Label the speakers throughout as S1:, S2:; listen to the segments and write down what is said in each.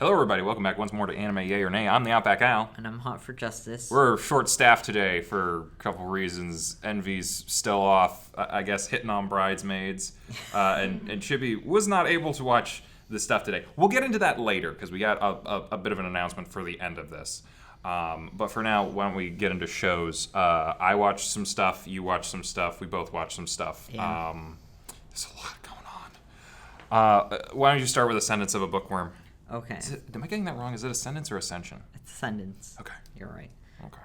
S1: Hello, everybody. Welcome back once more to Anime Yay or Nay. I'm TheOutbackAl.
S2: And I'm hot for justice.
S1: We're short-staffed today for a couple reasons. Envy's still off, I guess, hitting on bridesmaids. And Chibi was not able to watch this stuff today. We'll get into that later, because we got a bit of an announcement for the end of this. But for now, why don't we get into shows? I watched some stuff. You watched some stuff. We both watched some stuff.
S2: Yeah.
S1: There's a lot going on. Why don't you start with Ascendance of a Bookworm?
S2: Okay.
S1: Am I getting that wrong? Is it Ascendance or Ascension?
S2: It's Ascendance.
S1: Okay.
S2: You're right.
S1: Okay.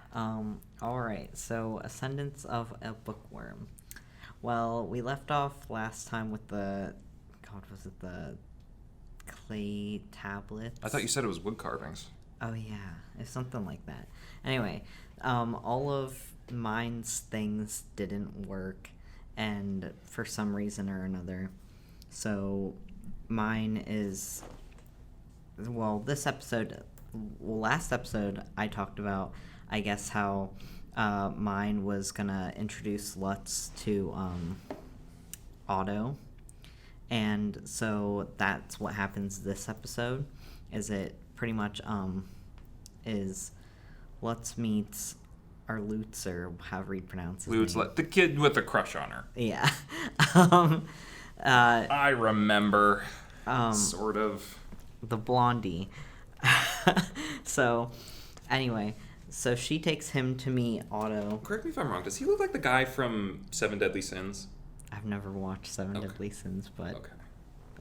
S2: Alright, so Ascendance of a Bookworm. Well, we left off last time with the... God, was it the clay tablets?
S1: I thought you said it was wood carvings.
S2: Oh, yeah. It's something like that. Anyway, all of mine's things didn't work, and for some reason or another. So, mine is... Well, last episode, I talked about, I guess, how mine was gonna introduce Lutz to Aijo, and so that's what happens this episode. Is it pretty much is Lutz meets or Lutz, or however you pronounce his
S1: Lutz,
S2: name.
S1: the kid with the crush on her.
S2: Yeah.
S1: I remember. Sort of.
S2: The blondie. So, anyway, so she takes him to meet Aijo.
S1: Correct me if I'm wrong. Does he look like the guy from Seven Deadly Sins?
S2: I've never watched Seven Deadly Sins, but...
S1: Okay.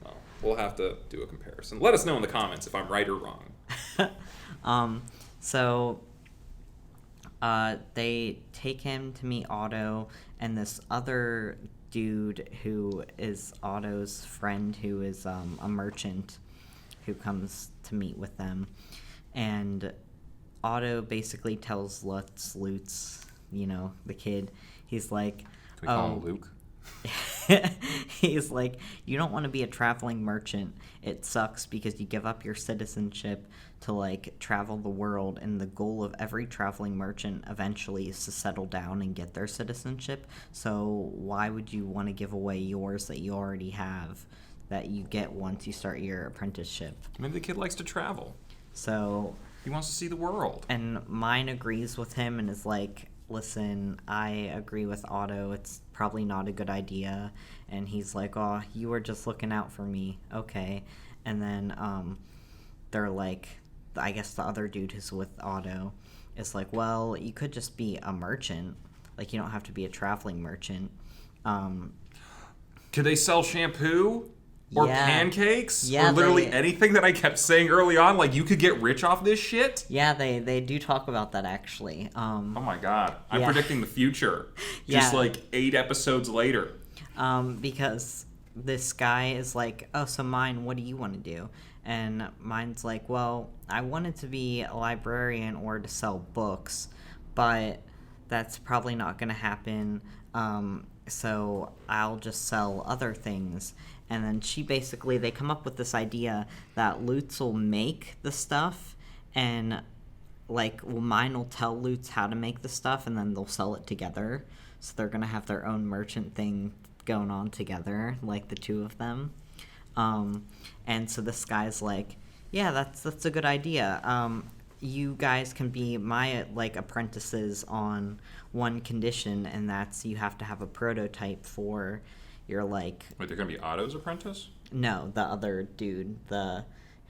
S1: Well, we'll have to do a comparison. Let us know in the comments if I'm right or wrong.
S2: So, they take him to meet Aijo, and this other dude who is Otto's friend, who is a merchant, who comes to meet with them. And Aijo basically tells Lutz, the kid, he's like...
S1: Can we call him Luke?
S2: He's like, you don't want to be a traveling merchant. It sucks because you give up your citizenship to, travel the world, and the goal of every traveling merchant eventually is to settle down and get their citizenship. So why would you want to give away yours that you already have, that you get once you start your apprenticeship?
S1: Maybe the kid likes to travel.
S2: So...
S1: He wants to see the world.
S2: And mine agrees with him and is like, listen, I agree with Aijo. It's probably not a good idea. And he's like, oh, you were just looking out for me. Okay. And then they're like, I guess the other dude who's with Aijo is like, well, you could just be a merchant. Like, you don't have to be a traveling merchant.
S1: Could they sell shampoo? Or pancakes?
S2: Yeah,
S1: or literally anything that I kept saying early on? Like, you could get rich off this shit?
S2: Yeah, they do talk about that, actually.
S1: Oh my god. I'm predicting the future. Just 8 episodes later.
S2: Because this guy is like, oh, so mine, what do you want to do? And mine's like, well, I wanted to be a librarian or to sell books, but that's probably not going to happen. So I'll just sell other things. And then they come up with this idea that Lutz will make the stuff, and mine will tell Lutz how to make the stuff, and then they'll sell it together. So they're gonna have their own merchant thing going on together, the two of them. And so this guy's like, yeah, that's a good idea. You guys can be my apprentices on one condition, and that's you have to have a prototype for your
S1: Wait, they're gonna be Otto's apprentice?
S2: No, the other dude, the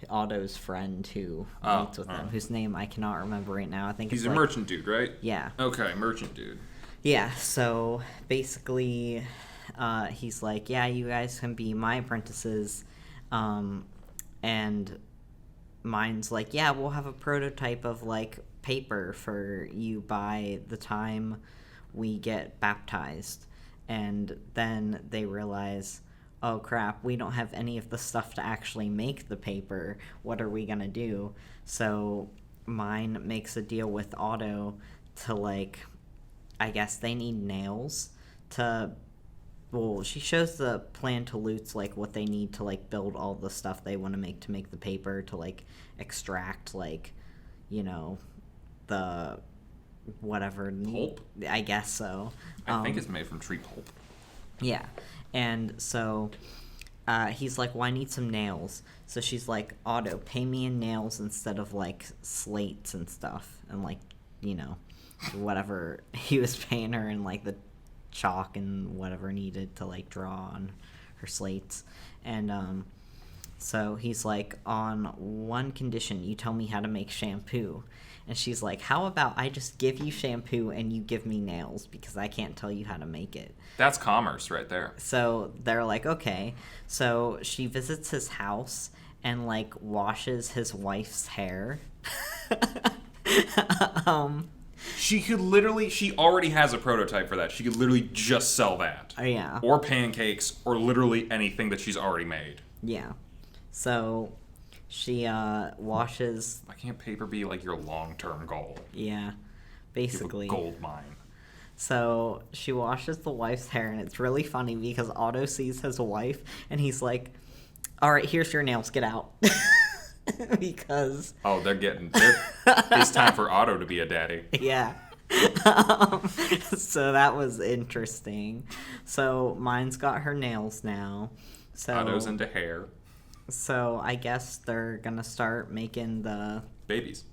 S2: Otto's friend who meets with them, whose name I cannot remember right now. I think
S1: he's a merchant dude, right?
S2: Yeah.
S1: Okay, merchant dude.
S2: Yeah. So basically, he's like, yeah, you guys can be my apprentices, and mine's like, yeah, we'll have a prototype of paper for you by the time we get baptized. And then they realize, oh crap, we don't have any of the stuff to actually make the paper. What are we gonna do? So mine makes a deal with Aijo to I guess they need nails to... Well, she shows the plan to Lutz, what they need to, build all the stuff they want to make the paper, to, extract, the whatever.
S1: Pulp?
S2: I guess so.
S1: I think it's made from tree pulp.
S2: Yeah. And so he's like, well, I need some nails. So she's like, Otto, pay me in nails instead of, like, slates and stuff. And, like, you know, whatever he was paying her in, like, the chalk and whatever needed to, like, draw on her slates. And so he's like, on one condition, you tell me how to make shampoo. And she's like, how about I just give you shampoo and you give me nails, because I can't tell you how to make it.
S1: That's commerce right there.
S2: So they're like, okay. So she visits his house and, like, washes his wife's hair.
S1: She could literally, she already has a prototype for that. She could literally just sell that.
S2: Yeah.
S1: Or pancakes, or literally anything that she's already made.
S2: Yeah. So she washes...
S1: Why can't paper be, like, your long-term goal?
S2: Yeah, basically.
S1: You have a gold mine.
S2: So she washes the wife's hair, and it's really funny because Otto sees his wife, and he's like, all right, here's your nails, get out. Because...
S1: Oh, it's time for Otto to be a daddy.
S2: Yeah. So that was interesting. So mine's got her nails now. So
S1: Otto's into hair.
S2: So I guess they're gonna start making the...
S1: Babies.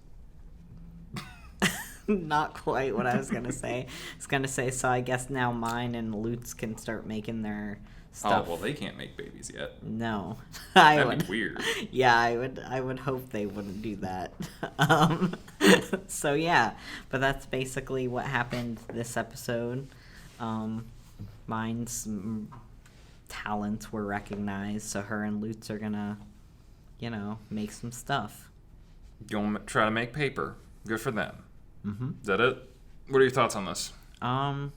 S2: Not quite what I was gonna say. I was gonna say, so I guess now mine and Lutz can start making their stuff.
S1: Oh, well, they can't make babies yet.
S2: No.
S1: That'd be weird.
S2: Yeah, I would hope they wouldn't do that. So yeah, but that's basically what happened this episode. Mine's talents were recognized, so her and Lutz are gonna, you know, make some stuff.
S1: You want to try to make paper. Good for them.
S2: Mm-hmm.
S1: Is that it? What are your thoughts on this?
S2: I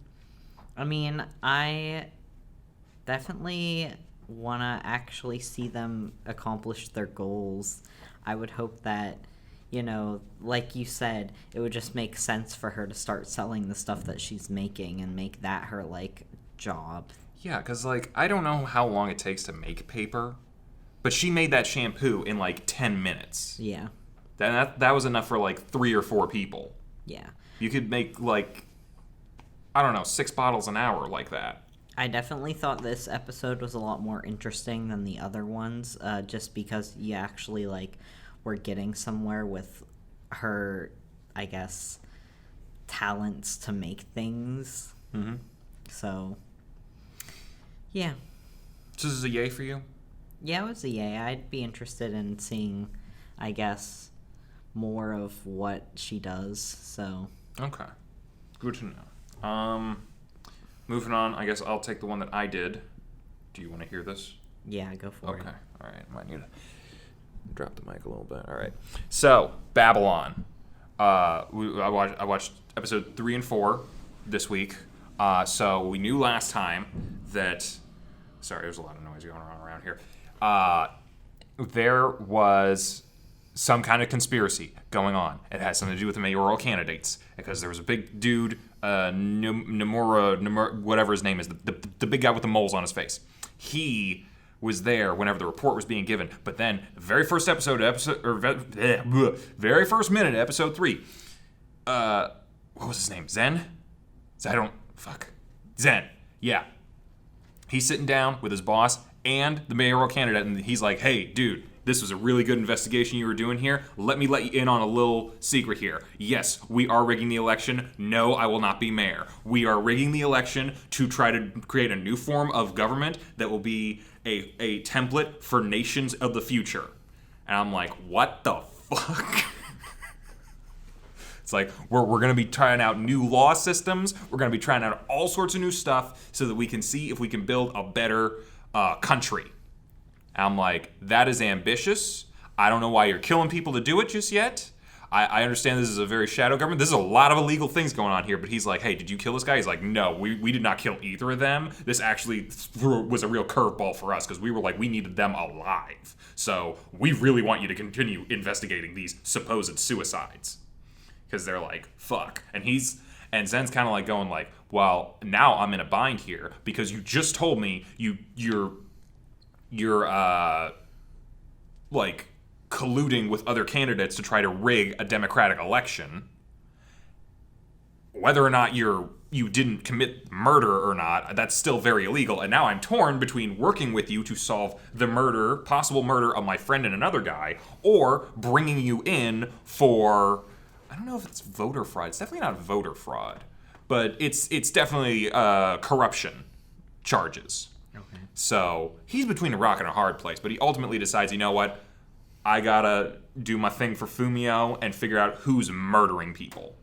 S2: mean, I definitely want to actually see them accomplish their goals. I would hope that, you know, like you said, it would just make sense for her to start selling the stuff that she's making and make that her, like, job.
S1: Yeah, because, like, I don't know how long it takes to make paper, but she made that shampoo in, like, 10 minutes.
S2: Yeah.
S1: That was enough for, like, 3 or 4 people.
S2: Yeah.
S1: You could make, like, I don't know, 6 bottles an hour like that.
S2: I definitely thought this episode was a lot more interesting than the other ones, just because you actually, like, were getting somewhere with her, I guess, talents to make things.
S1: Mm-hmm.
S2: So, yeah.
S1: So this is a yay for you?
S2: Yeah, it was a yay. I'd be interested in seeing, I guess, more of what she does, so...
S1: Okay. Good to know. Moving on, I guess I'll take the one that I did. Do you want to hear this?
S2: Yeah, go for it.
S1: Okay. All right. Might need to drop the mic a little bit. All right. So, Babylon. I watched episode 3 and 4 this week. So we knew last time that... Sorry, there's a lot of noise going on around here. There was some kind of conspiracy going on. It has something to do with the mayoral candidates, because there was a big dude, Nomura, whatever his name is, the big guy with the moles on his face. He was there whenever the report was being given. But then, very first minute, episode 3. What was his name? Zen? Zen. Yeah. He's sitting down with his boss and the mayoral candidate, and he's like, hey, dude, this was a really good investigation you were doing here. Let me let you in on a little secret here. Yes, we are rigging the election. No, I will not be mayor. We are rigging the election to try to create a new form of government that will be a template for nations of the future. And I'm like, what the fuck? It's like, we're going to be trying out new law systems. We're going to be trying out all sorts of new stuff so that we can see if we can build a better country. And I'm like, that is ambitious. I don't know why you're killing people to do it just yet. I understand this is a very shadow government. There's a lot of illegal things going on here, but he's like, hey, did you kill this guy? He's like, no, we did not kill either of them. This actually was a real curveball for us because we were like, we needed them alive. So we really want you to continue investigating these supposed suicides. Because they're like, fuck. And Zen's kind of like going like, well, now I'm in a bind here because you just told me you're like colluding with other candidates to try to rig a democratic election. Whether or not you're you didn't commit murder or not, that's still very illegal. And now I'm torn between working with you to solve the possible murder of my friend and another guy, or bringing you in for, I don't know if it's voter fraud. It's definitely not voter fraud, but it's definitely corruption charges.
S2: Okay.
S1: So he's between a rock and a hard place, but he ultimately decides, you know what? I gotta do my thing for Fumio and figure out who's murdering people.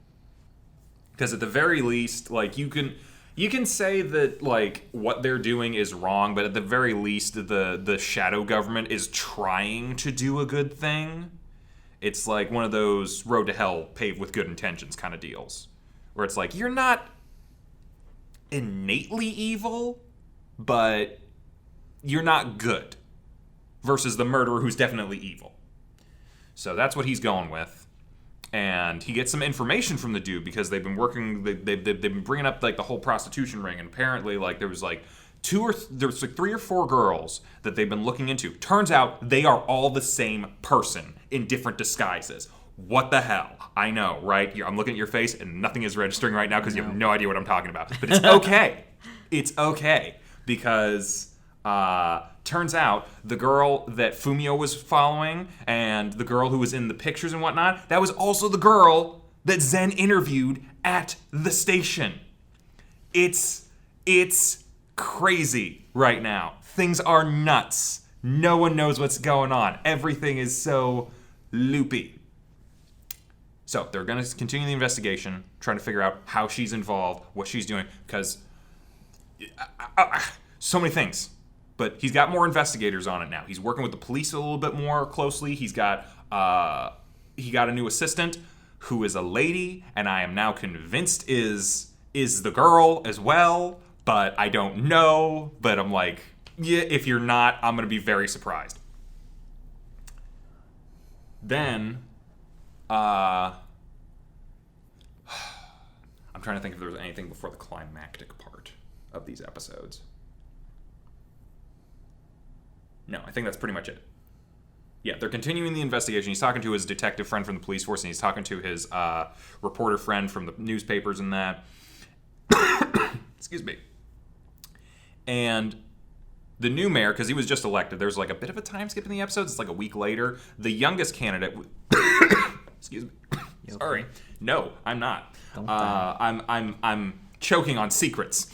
S1: Because at the very least, like, you can say that, like, what they're doing is wrong, but at the very least, the shadow government is trying to do a good thing. It's like one of those road to hell paved with good intentions kind of deals. Where it's like, you're not innately evil, but you're not good. Versus the murderer who's definitely evil. So that's what he's going with. And he gets some information from the dude because they've been working. They've been bringing up like the whole prostitution ring, and apparently like there was like 3 or 4 girls that they've been looking into. Turns out they are all the same person in different disguises. What the hell? I know, right? I'm looking at your face, and nothing is registering right now because you have no idea what I'm talking about. But it's okay. It's okay because. Turns out the girl that Fumio was following and the girl who was in the pictures and whatnot, that was also the girl that Zen interviewed at the station. It's crazy right now. Things are nuts. No one knows what's going on. Everything is so loopy. So they're going to continue the investigation, trying to figure out how she's involved, what she's doing, because so many things. But he's got more investigators on it now. He's working with the police a little bit more closely. He got a new assistant who is a lady, and I am now convinced is the girl as well. But I don't know. But I'm like, yeah, if you're not, I'm gonna be very surprised. Then, I'm trying to think if there was anything before the climactic part of these episodes. No, I think that's pretty much it. Yeah, they're continuing the investigation. He's talking to his detective friend from the police force, and he's talking to his reporter friend from the newspapers and that. Excuse me. And the new mayor, because he was just elected, there's like a bit of a time skip in the episodes. It's like a week later. The youngest candidate... Excuse me. Sorry. No, I'm not.
S2: Don't
S1: I'm choking on secrets.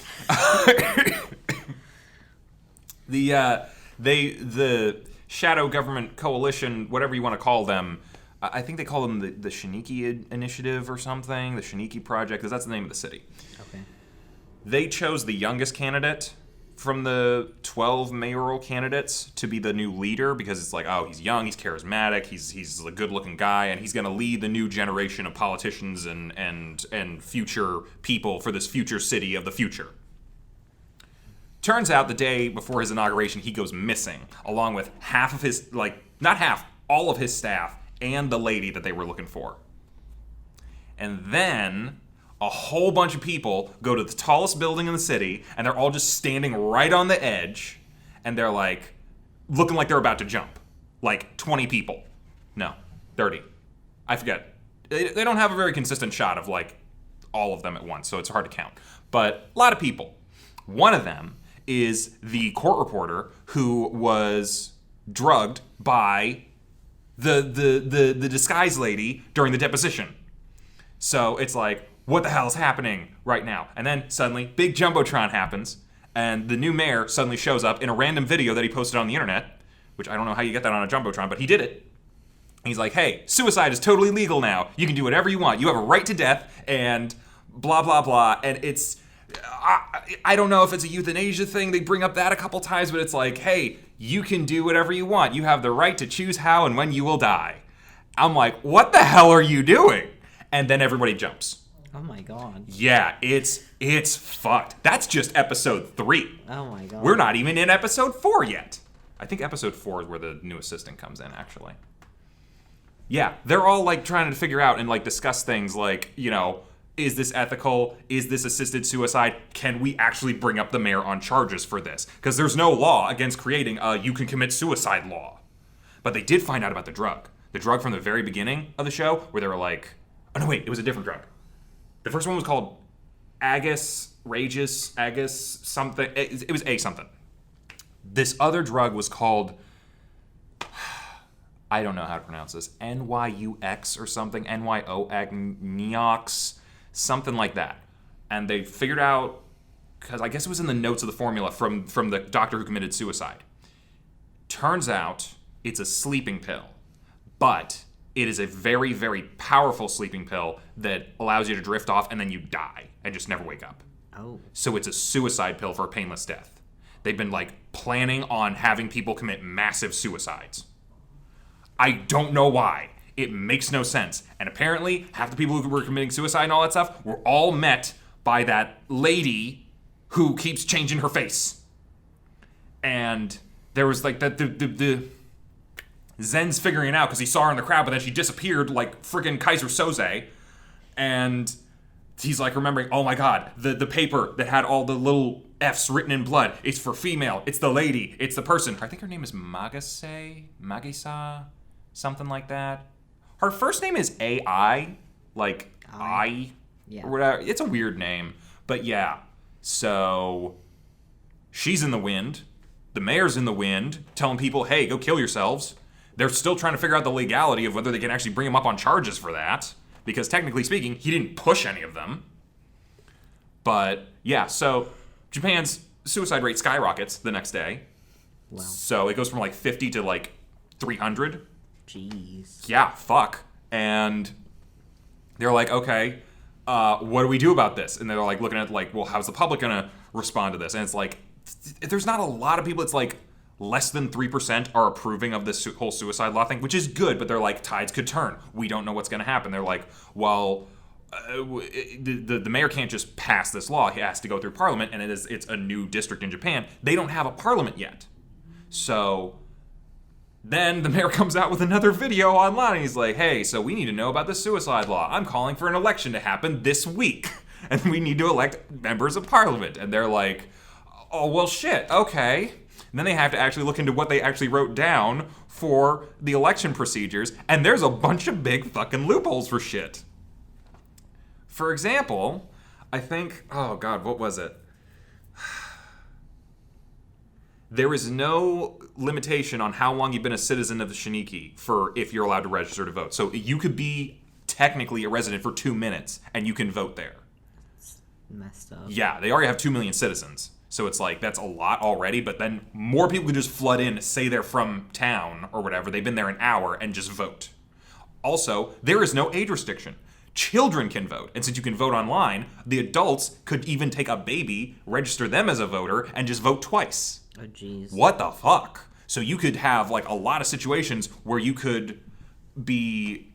S1: The shadow government coalition, whatever you want to call them, I think they call them the Shiniki Initiative or something, the Shiniki Project, because that's the name of the city.
S2: Okay.
S1: They chose the youngest candidate from the 12 mayoral candidates to be the new leader because it's like, oh, he's young, he's charismatic, he's a good-looking guy, and he's going to lead the new generation of politicians and future people for this future city of the future. Turns out the day before his inauguration, he goes missing, along with half of his, not half, all of his staff, and the lady that they were looking for. And then a whole bunch of people go to the tallest building in the city, and they're all just standing right on the edge, and they're like, looking like they're about to jump. Like 20 people. No, 30. I forget. They don't have a very consistent shot of like all of them at once, so it's hard to count. But a lot of people. One of them is the court reporter who was drugged by the disguise lady during the deposition. So it's like, what the hell is happening right now? And then suddenly, big Jumbotron happens, and the new mayor suddenly shows up in a random video that he posted on the internet, which I don't know how you get that on a Jumbotron, but he did it. He's like, hey, suicide is totally legal now. You can do whatever you want. You have a right to death, and blah, blah, blah. And it's... I don't know if it's a euthanasia thing. They bring up that a couple times, but it's like, hey, you can do whatever you want. You have the right to choose how and when you will die. I'm like, what the hell are you doing? And then everybody jumps.
S2: Oh my god.
S1: Yeah, it's fucked. That's just episode 3.
S2: Oh my god.
S1: We're not even in episode 4 yet. I think episode 4 is where the new assistant comes in, actually. Yeah, they're all like trying to figure out and like discuss things like, you know, is this ethical? Is this assisted suicide? Can we actually bring up the mayor on charges for this? Because there's no law against creating a you can commit suicide law. But they did find out about the drug. The drug from the very beginning of the show where they were like, oh no wait, it was a different drug. The first one was called Agus, something. It was A something. This other drug was called, I don't know how to pronounce this, NYUX or something, NYOX, something like that. And they figured out, because I guess it was in the notes of the formula from the doctor who committed suicide. Turns out it's a sleeping pill, but it is a very, very powerful sleeping pill that allows you to drift off and then you die and just never wake up.
S2: Oh.
S1: So it's a suicide pill for a painless death. They've been planning on having people commit massive suicides. I don't know why. It makes no sense. And apparently, half the people who were committing suicide and all that stuff were all met by that lady who keeps changing her face. And there was the Zen's figuring it out because he saw her in the crowd, but then she disappeared like friggin' Kaiser Soze. And he's remembering, oh my god, the paper that had all the little F's written in blood. It's for female. It's the lady. It's the person. I think her name is Magisa, something like that. Her first name is AI, I,
S2: yeah,
S1: or whatever. It's a weird name, but yeah. So she's in the wind. The mayor's in the wind, telling people, hey, go kill yourselves. They're still trying to figure out the legality of whether they can actually bring him up on charges for that, because technically speaking, he didn't push any of them. But yeah, so Japan's suicide rate skyrockets the next day.
S2: Wow.
S1: So it goes from 50 to 300.
S2: Jeez.
S1: Yeah, fuck. And they're okay, what do we do about this? And they're looking at well, how's the public gonna respond to this? And it's there's not a lot of people. It's less than 3% are approving of this whole suicide law thing, which is good, but they're tides could turn. We don't know what's gonna happen. They're well, the mayor can't just pass this law. He has to go through parliament, and it's a new district in Japan. They don't have a parliament yet. So then the mayor comes out with another video online, and he's hey, so we need to know about the suicide law. I'm calling for an election to happen this week, and we need to elect members of parliament. And they're oh, well, shit, okay. And then they have to actually look into what they actually wrote down for the election procedures, and there's a bunch of big fucking loopholes for shit. For example, I think, oh god, what was it? There is no limitation on how long you've been a citizen of the Shiniki for if you're allowed to register to vote. So you could be technically a resident for 2 minutes, and you can vote there.
S2: It's messed up.
S1: Yeah, they already have 2 million citizens. So it's that's a lot already, but then more people can just flood in, say they're from town or whatever, they've been there an hour, and just vote. Also, there is no age restriction. Children can vote, and since you can vote online, the adults could even take a baby, register them as a voter, and just vote twice.
S2: Oh, jeez.
S1: What the fuck? So you could have a lot of situations where you could be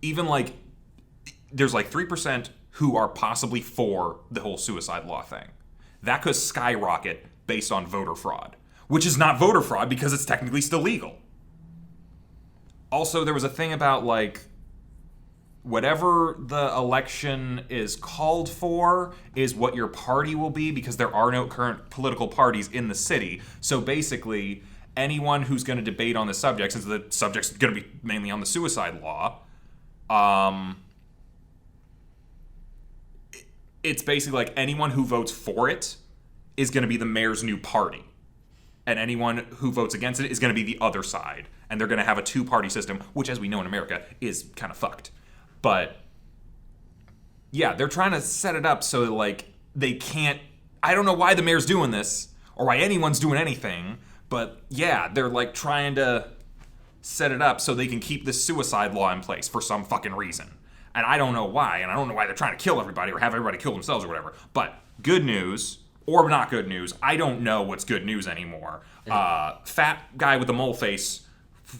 S1: even there's 3% who are possibly for the whole suicide law thing. That could skyrocket based on voter fraud, which is not voter fraud because it's technically still legal. Also, there was a thing about whatever the election is called for is what your party will be, because there are no current political parties in the city. So basically, anyone who's going to debate on the subject, since the subject's going to be mainly on the suicide law, it's basically anyone who votes for it is going to be the mayor's new party. And anyone who votes against it is going to be the other side. And they're going to have a two-party system, which, as we know in America, is kind of fucked. But, yeah, they're trying to set it up so, they can't... I don't know why the mayor's doing this, or why anyone's doing anything, but, yeah, they're, trying to set it up so they can keep this suicide law in place for some fucking reason. And I don't know why, and I don't know why they're trying to kill everybody or have everybody kill themselves or whatever. But good news, or not good news, I don't know what's good news anymore. Fat guy with the mole face,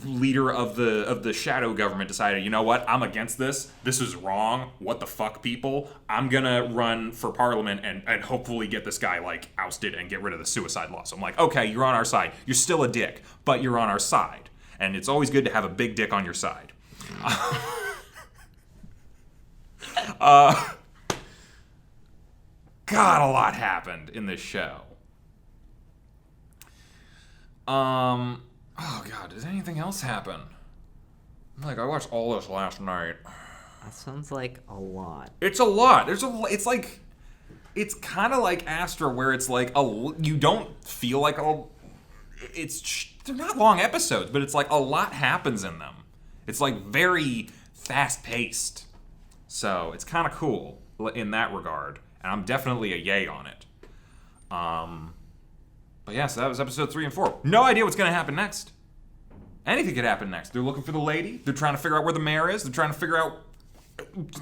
S1: leader of the shadow government, decided, you know what, I'm against this. This is wrong. What the fuck, people? I'm gonna run for parliament and hopefully get this guy ousted and get rid of the suicide law. So I'm okay, you're on our side. You're still a dick, but you're on our side. And it's always good to have a big dick on your side. God, a lot happened in this show. Oh god, did anything else happen? I watched all this last night.
S2: That sounds like a lot.
S1: It's a lot. It's kind of like Astra, where it's like you don't feel like they're not long episodes, but it's like a lot happens in them. It's like very fast paced, so it's kind of cool in that regard, and I'm definitely a yay on it. But yeah, so that was episode 3 and 4. No idea what's gonna happen next. Anything could happen next. They're looking for the lady. They're trying to figure out where the mayor is. They're trying to figure out.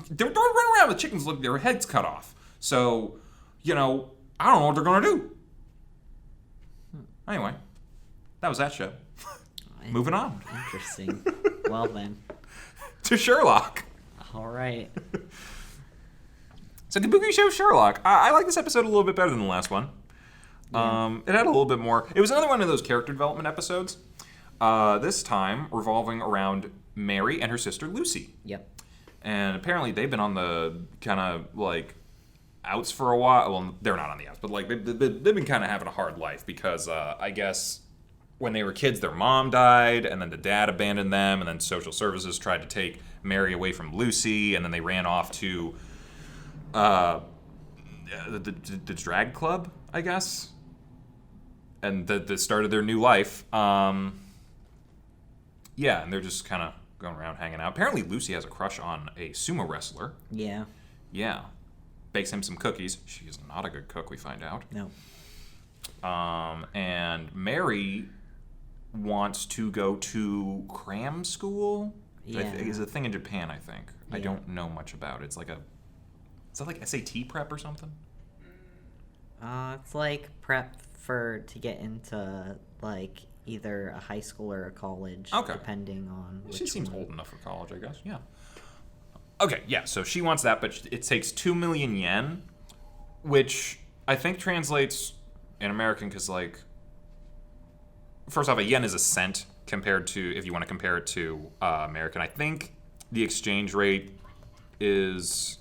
S1: They're running around with chickens with their heads cut off. So, I don't know what they're gonna do. Anyway, that was that show. Moving on.
S2: Interesting. Well then.
S1: To Sherlock.
S2: All right.
S1: So Kabukichou Sherlock. I like this episode a little bit better than the last one. Yeah. It had a little bit more. It was another one of those character development episodes. This time revolving around Mary and her sister Lucy.
S2: Yep.
S1: And apparently they've been on the kind of like outs for a while. Well, they're not on the outs, but like they've been kind of having a hard life because I guess when they were kids, their mom died, and then the dad abandoned them, and then social services tried to take Mary away from Lucy, and then they ran off to the drag club, I guess, and that started their new life. Yeah, and they're just kind of going around hanging out. Apparently, Lucy has a crush on a sumo wrestler.
S2: Yeah.
S1: Yeah. Bakes him some cookies. She is not a good cook, we find out.
S2: No.
S1: And Mary wants to go to cram school.
S2: Yeah.
S1: Is a thing in Japan, I think.
S2: Yeah.
S1: I don't know much about it. Is that like SAT prep or something?
S2: It's like prep to get into like either a high school or a college, depending on which
S1: She seems
S2: one.
S1: old enough for college, I guess. Yeah. Okay, yeah, so she wants that, but it takes 2 million yen, which I think translates in American because, like, first off, a yen is a cent compared to, if you want to compare it to American. I think the exchange rate is...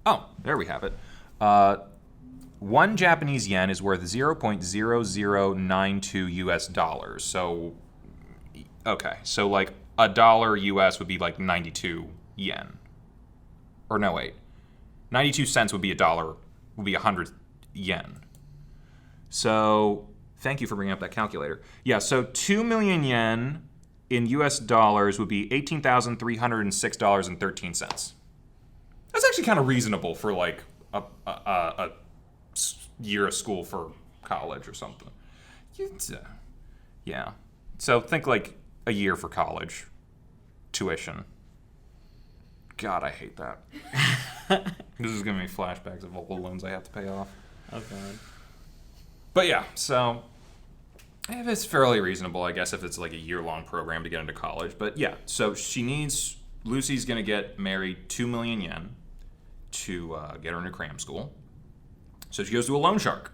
S1: Oh, there we have it. 1 Japanese yen is worth 0.0092 US dollars. So, okay. So, like, $1 US would be like 92 yen. Or no, wait. 92 cents would be $1, would be 100 yen. So, thank you for bringing up that calculator. Yeah, so 2 million yen in US dollars would be $18,306.13. That's actually kind of reasonable for, like, a year of school for college or something. Yeah. So think like a year for college tuition. God, I hate that. This is giving me flashbacks of all the loans I have to pay off.
S2: Oh god.
S1: But yeah, so it's fairly reasonable, I guess, if it's like a year-long program to get into college. But yeah, so Lucy's gonna get married 2 million yen to get her into cram school. So she goes to a loan shark,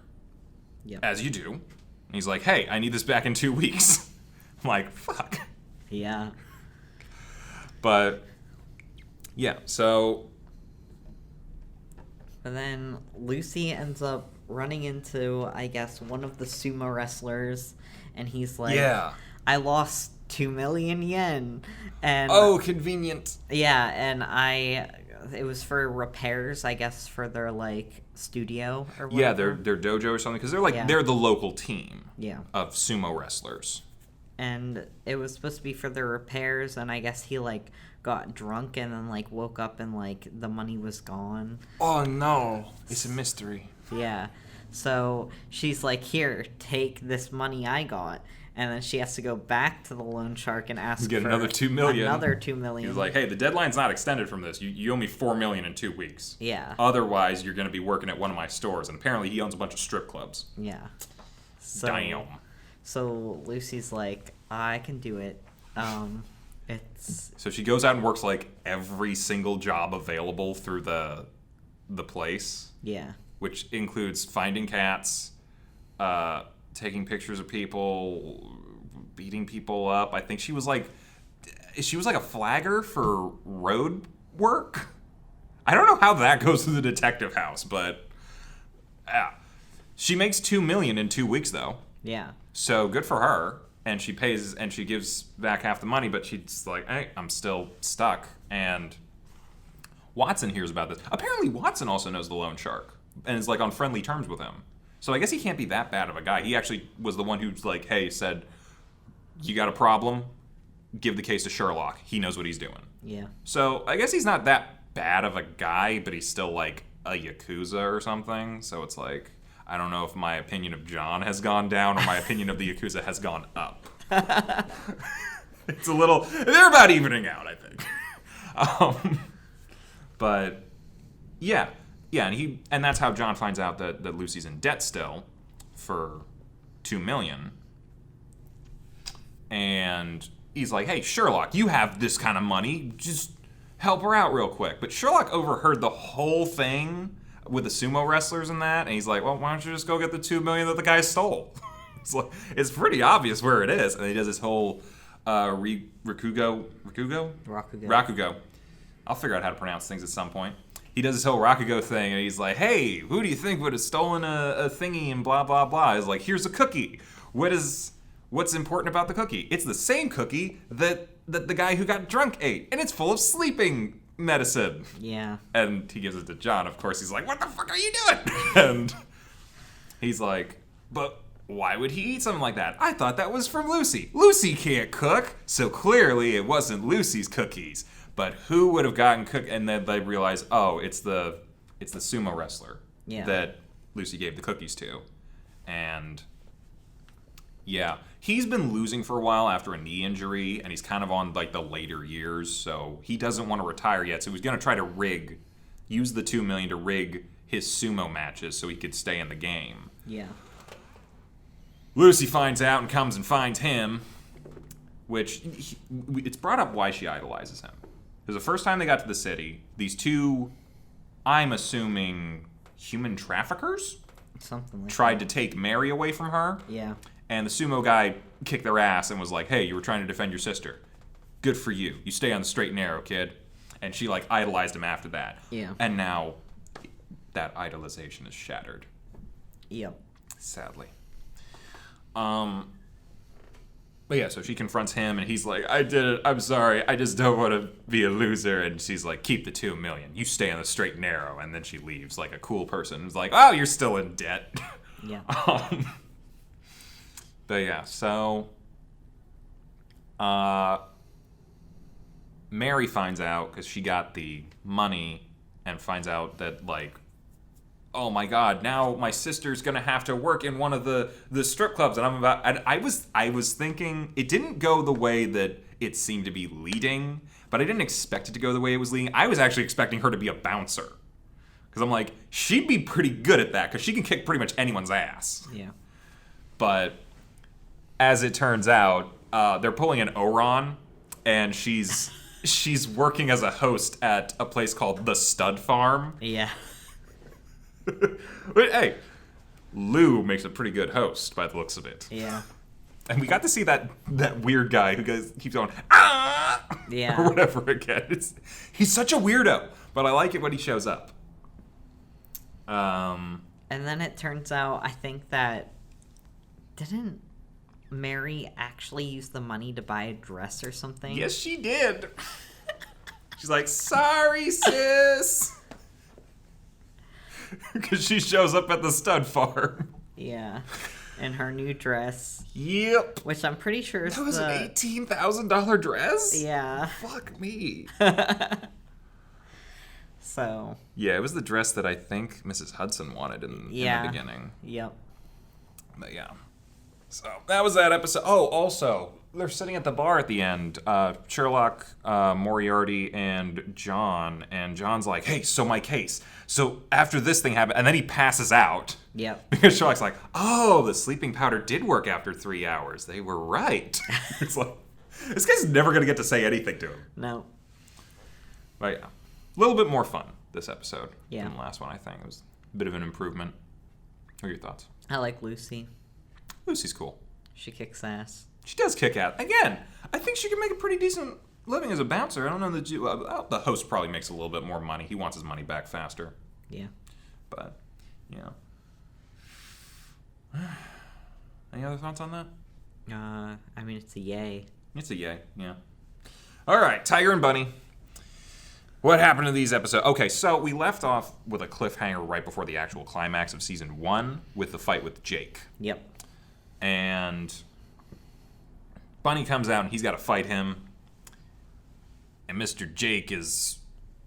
S1: as you do. And he's like, hey, I need this back in 2 weeks. I'm like, fuck.
S2: Yeah.
S1: But, yeah, so...
S2: But then Lucy ends up running into, I guess, one of the sumo wrestlers, and he's like,
S1: yeah.
S2: I lost 2 million yen. And
S1: oh, convenient.
S2: Yeah, and it was for repairs, I guess, for their, like, studio or whatever.
S1: Yeah, their dojo or something, because they're the local team of sumo wrestlers.
S2: And it was supposed to be for their repairs, and I guess he, like, got drunk and then, like, woke up and, like, the money was gone.
S1: Oh, no. It's a mystery.
S2: Yeah. So she's like, here, take this money I got. And then she has to go back to the loan shark and ask
S1: get
S2: for
S1: another 2 million.
S2: Another 2 million.
S1: He's like, hey, the deadline's not extended from this. You owe me 4 million in 2 weeks.
S2: Yeah.
S1: Otherwise, you're going to be working at one of my stores. And apparently, he owns a bunch of strip clubs.
S2: Yeah.
S1: Damn.
S2: So Lucy's like, I can do it.
S1: So she goes out and works like every single job available through the place.
S2: Yeah.
S1: Which includes finding cats, taking pictures of people, beating people up. I think she was like a flagger for road work. I don't know how that goes to the detective house, but she makes 2 million in 2 weeks though.
S2: Yeah.
S1: So good for her. and she pays and she gives back half the money, but she's like, hey, I'm still stuck. And Watson hears about this. Apparently Watson also knows the loan shark and is like on friendly terms with him. So I guess he can't be that bad of a guy. He actually was the one who's like, hey, said, you got a problem? Give the case to Sherlock. He knows what he's doing.
S2: Yeah.
S1: So I guess he's not that bad of a guy, but he's still like a Yakuza or something. So it's like, I don't know if my opinion of John has gone down or my opinion of the Yakuza has gone up. It's a little, they're about evening out, I think. But yeah, and that's how John finds out that Lucy's in debt still for $2 million. And he's like, hey, Sherlock, you have this kind of money. Just help her out real quick. But Sherlock overheard the whole thing with the sumo wrestlers and that. And he's like, well, why don't you just go get the $2 million that the guy stole? It's pretty obvious where it is. And he does this whole Rakugo? I'll figure out how to pronounce things at some point. He does this whole Rakugo thing, and he's like, hey, who do you think would have stolen a thingy and blah, blah, blah? He's like, here's a cookie. What's important about the cookie? It's the same cookie that the guy who got drunk ate, and it's full of sleeping medicine.
S2: Yeah.
S1: And he gives it to John. Of course, he's like, what the fuck are you doing? And he's like, but why would he eat something like that? I thought that was from Lucy. Lucy can't cook, so clearly it wasn't Lucy's cookies. But who would have gotten cooked? And then they realize, oh, it's the sumo wrestler that Lucy gave the cookies to. And yeah, he's been losing for a while after a knee injury, and he's kind of on like the later years, so he doesn't want to retire yet. So he's going to try to use the $2 million to rig his sumo matches so he could stay in the game.
S2: Yeah.
S1: Lucy finds out and comes and finds him, which it's brought up why she idolizes him. Because the first time they got to the city, these two, I'm assuming, human traffickers?
S2: Something like
S1: tried to take Mary away from her.
S2: Yeah.
S1: And the sumo guy kicked their ass and was like, hey, you were trying to defend your sister. Good for you. You stay on the straight and narrow, kid. And she, like, idolized him after that.
S2: Yeah.
S1: And now that idolization is shattered.
S2: Yep.
S1: Sadly. But yeah, so she confronts him, and he's like, I did it. I'm sorry. I just don't want to be a loser. And she's like, keep the $2 million. You stay on the straight and narrow. And then she leaves like a cool person. It's like, oh, you're still in debt.
S2: Yeah.
S1: But yeah, so Mary finds out because she got the money and finds out that, like, oh my God, now my sister's gonna have to work in one of the strip clubs, and I was thinking it didn't go the way that it seemed to be leading, but I didn't expect it to go the way it was leading. I was actually expecting her to be a bouncer, because I'm like, she'd be pretty good at that because she can kick pretty much anyone's ass.
S2: Yeah.
S1: But as it turns out, they're pulling an Oron, and she's working as a host at a place called the Stud Farm.
S2: Yeah.
S1: But hey, Lou makes a pretty good host by the looks of it.
S2: Yeah.
S1: And we got to see that weird guy who keeps going, ah!
S2: Yeah.
S1: Or whatever again. He's such a weirdo, but I like it when he shows up.
S2: And then it turns out, I think that didn't Mary actually use the money to buy a dress or something?
S1: Yes, she did. She's like, sorry, sis. Because she shows up at the stud farm.
S2: Yeah. In her new dress.
S1: Yep.
S2: Which I'm pretty sure is
S1: that was an $18,000 dress?
S2: Yeah.
S1: Fuck me.
S2: So.
S1: Yeah, it was the dress that I think Mrs. Hudson wanted in the beginning.
S2: Yep.
S1: But yeah. So that was that episode. Oh, also, they're sitting at the bar at the end. Sherlock, Moriarty, and John. And John's like, hey, so my case. So after this thing happened, and then he passes out.
S2: Yep.
S1: Because Sherlock's like, oh, the sleeping powder did work after 3 hours. They were right. It's like, this guy's never going to get to say anything to him.
S2: No.
S1: But yeah, a little bit more fun this episode than the last one, I think. It was a bit of an improvement. What are your thoughts?
S2: I like Lucy.
S1: Lucy's cool.
S2: She kicks ass.
S1: She does kick ass. Again, I think she can make a pretty decent living as a bouncer. I don't know that the host probably makes a little bit more money. He wants his money back faster.
S2: Yeah.
S1: But, yeah. Any other thoughts on that?
S2: I mean, it's a yay.
S1: It's a yay, yeah. All right, Tiger and Bunny. What happened in these episodes? Okay, so we left off with a cliffhanger right before the actual climax of season 1 with the fight with Jake.
S2: Yep.
S1: And Bunny comes out and he's got to fight him. And Mr. Jake is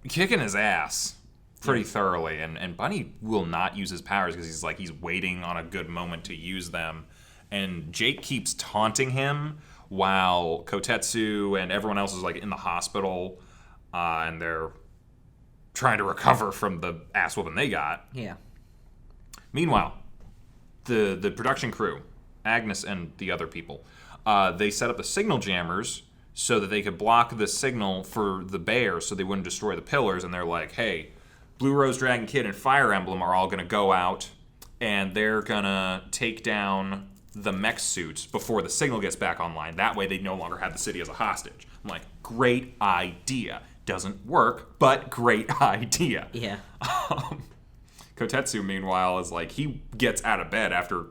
S1: kicking his ass pretty thoroughly. And Bunny will not use his powers because he's waiting on a good moment to use them. And Jake keeps taunting him while Kotetsu and everyone else is like in the hospital. And they're trying to recover from the ass whooping they got.
S2: Yeah.
S1: Meanwhile, the production crew, Agnes and the other people, they set up the signal jammers so that they could block the signal for the bears so they wouldn't destroy the pillars. And they're like, hey, Blue Rose Dragon Kid and Fire Emblem are all going to go out and they're going to take down the mech suits before the signal gets back online. That way they no longer have the city as a hostage. I'm like, great idea. Doesn't work, but great idea.
S2: Yeah.
S1: Kotetsu, meanwhile, is like, he gets out of bed after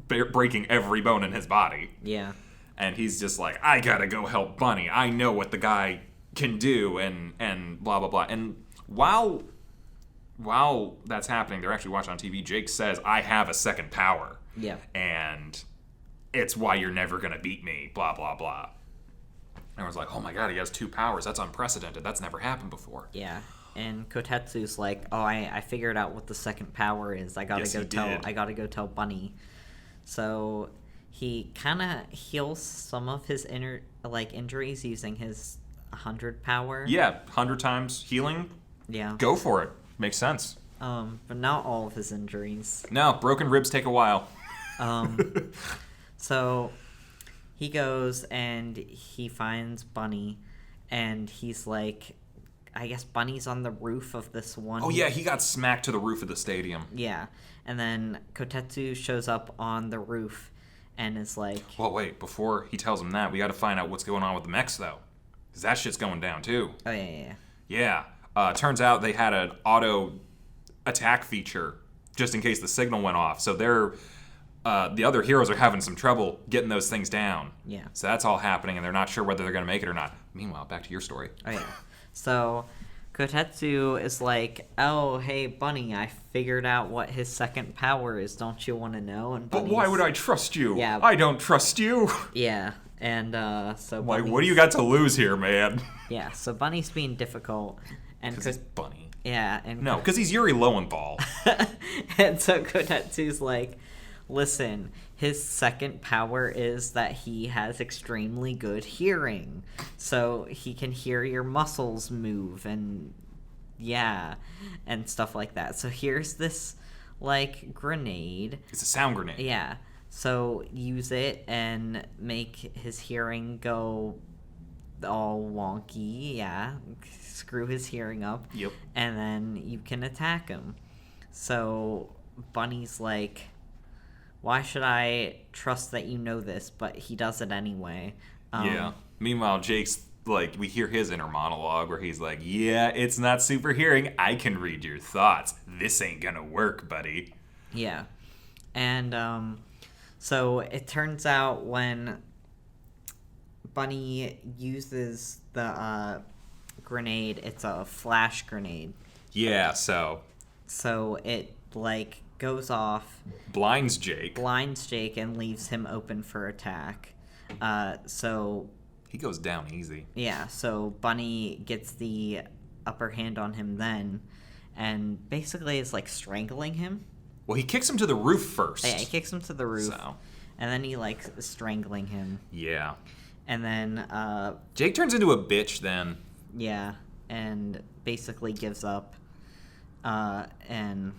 S1: breaking every bone in his body.
S2: Yeah.
S1: And he's just like, I gotta go help Bunny. I know what the guy can do, and blah, blah, blah. And while that's happening, they're actually watching on TV, Jake says, I have a second power.
S2: Yeah.
S1: And it's why you're never gonna beat me, blah, blah, blah. Everyone's like, oh my god, he has 2 powers. That's unprecedented. That's never happened before.
S2: Yeah. And Kotetsu's like, oh, I figured out what the second power is. I gotta go tell Bunny. So he kind of heals some of his injuries using his 100 power.
S1: Yeah, 100 times healing.
S2: Yeah.
S1: Go for it. Makes sense.
S2: But not all of his injuries.
S1: No, broken ribs take a while.
S2: So he goes and he finds Bunny, and he's like, I guess Bunny's on the roof of this one.
S1: Oh yeah, he got smacked to the roof of the stadium.
S2: Yeah, and then Kotetsu shows up on the roof and is like...
S1: Well, wait, before he tells him that, we got to find out what's going on with the mechs, though. Because that shit's going down, too.
S2: Oh, yeah.
S1: Yeah. Turns out they had an auto attack feature just in case the signal went off. So they're... the other heroes are having some trouble getting those things down.
S2: Yeah.
S1: So that's all happening, and they're not sure whether they're going to make it or not. Meanwhile, back to your story.
S2: Oh, yeah. So Kotetsu is like, oh, hey, Bunny, I figured out what his second power is. Don't you want to know? And
S1: But why would I trust you?
S2: Yeah.
S1: I don't trust you.
S2: Yeah. And so
S1: Like, what do you got to lose here, man?
S2: Yeah, so Bunny's being difficult.
S1: Because he's Bunny.
S2: Yeah. And
S1: No, because he's Yuri Lowenthal.
S2: And so Kotetsu's like, listen, his second power is that he has extremely good hearing. So he can hear your muscles move and and stuff like that. So here's this, like, grenade.
S1: It's a sound grenade.
S2: Yeah. So use it and make his hearing go all wonky. Yeah. Screw his hearing up.
S1: Yep.
S2: And then you can attack him. So Bunny's like, why should I trust that you know this? But he does it anyway.
S1: Yeah. Meanwhile, Jake's like, we hear his inner monologue where he's like, yeah, it's not super hearing. I can read your thoughts. This ain't gonna work, buddy.
S2: Yeah. And so it turns out when Bunny uses the grenade, it's a flash grenade.
S1: Yeah, so
S2: it, like, goes off,
S1: blinds Jake,
S2: and leaves him open for attack. So
S1: he goes down easy.
S2: Yeah, so Bunny gets the upper hand on him then, and basically is like strangling him.
S1: Well, he kicks him to the roof first.
S2: Yeah, he kicks him to the roof, and then he like strangling him.
S1: Yeah.
S2: And then
S1: Jake turns into a bitch then.
S2: Yeah, and basically gives up. And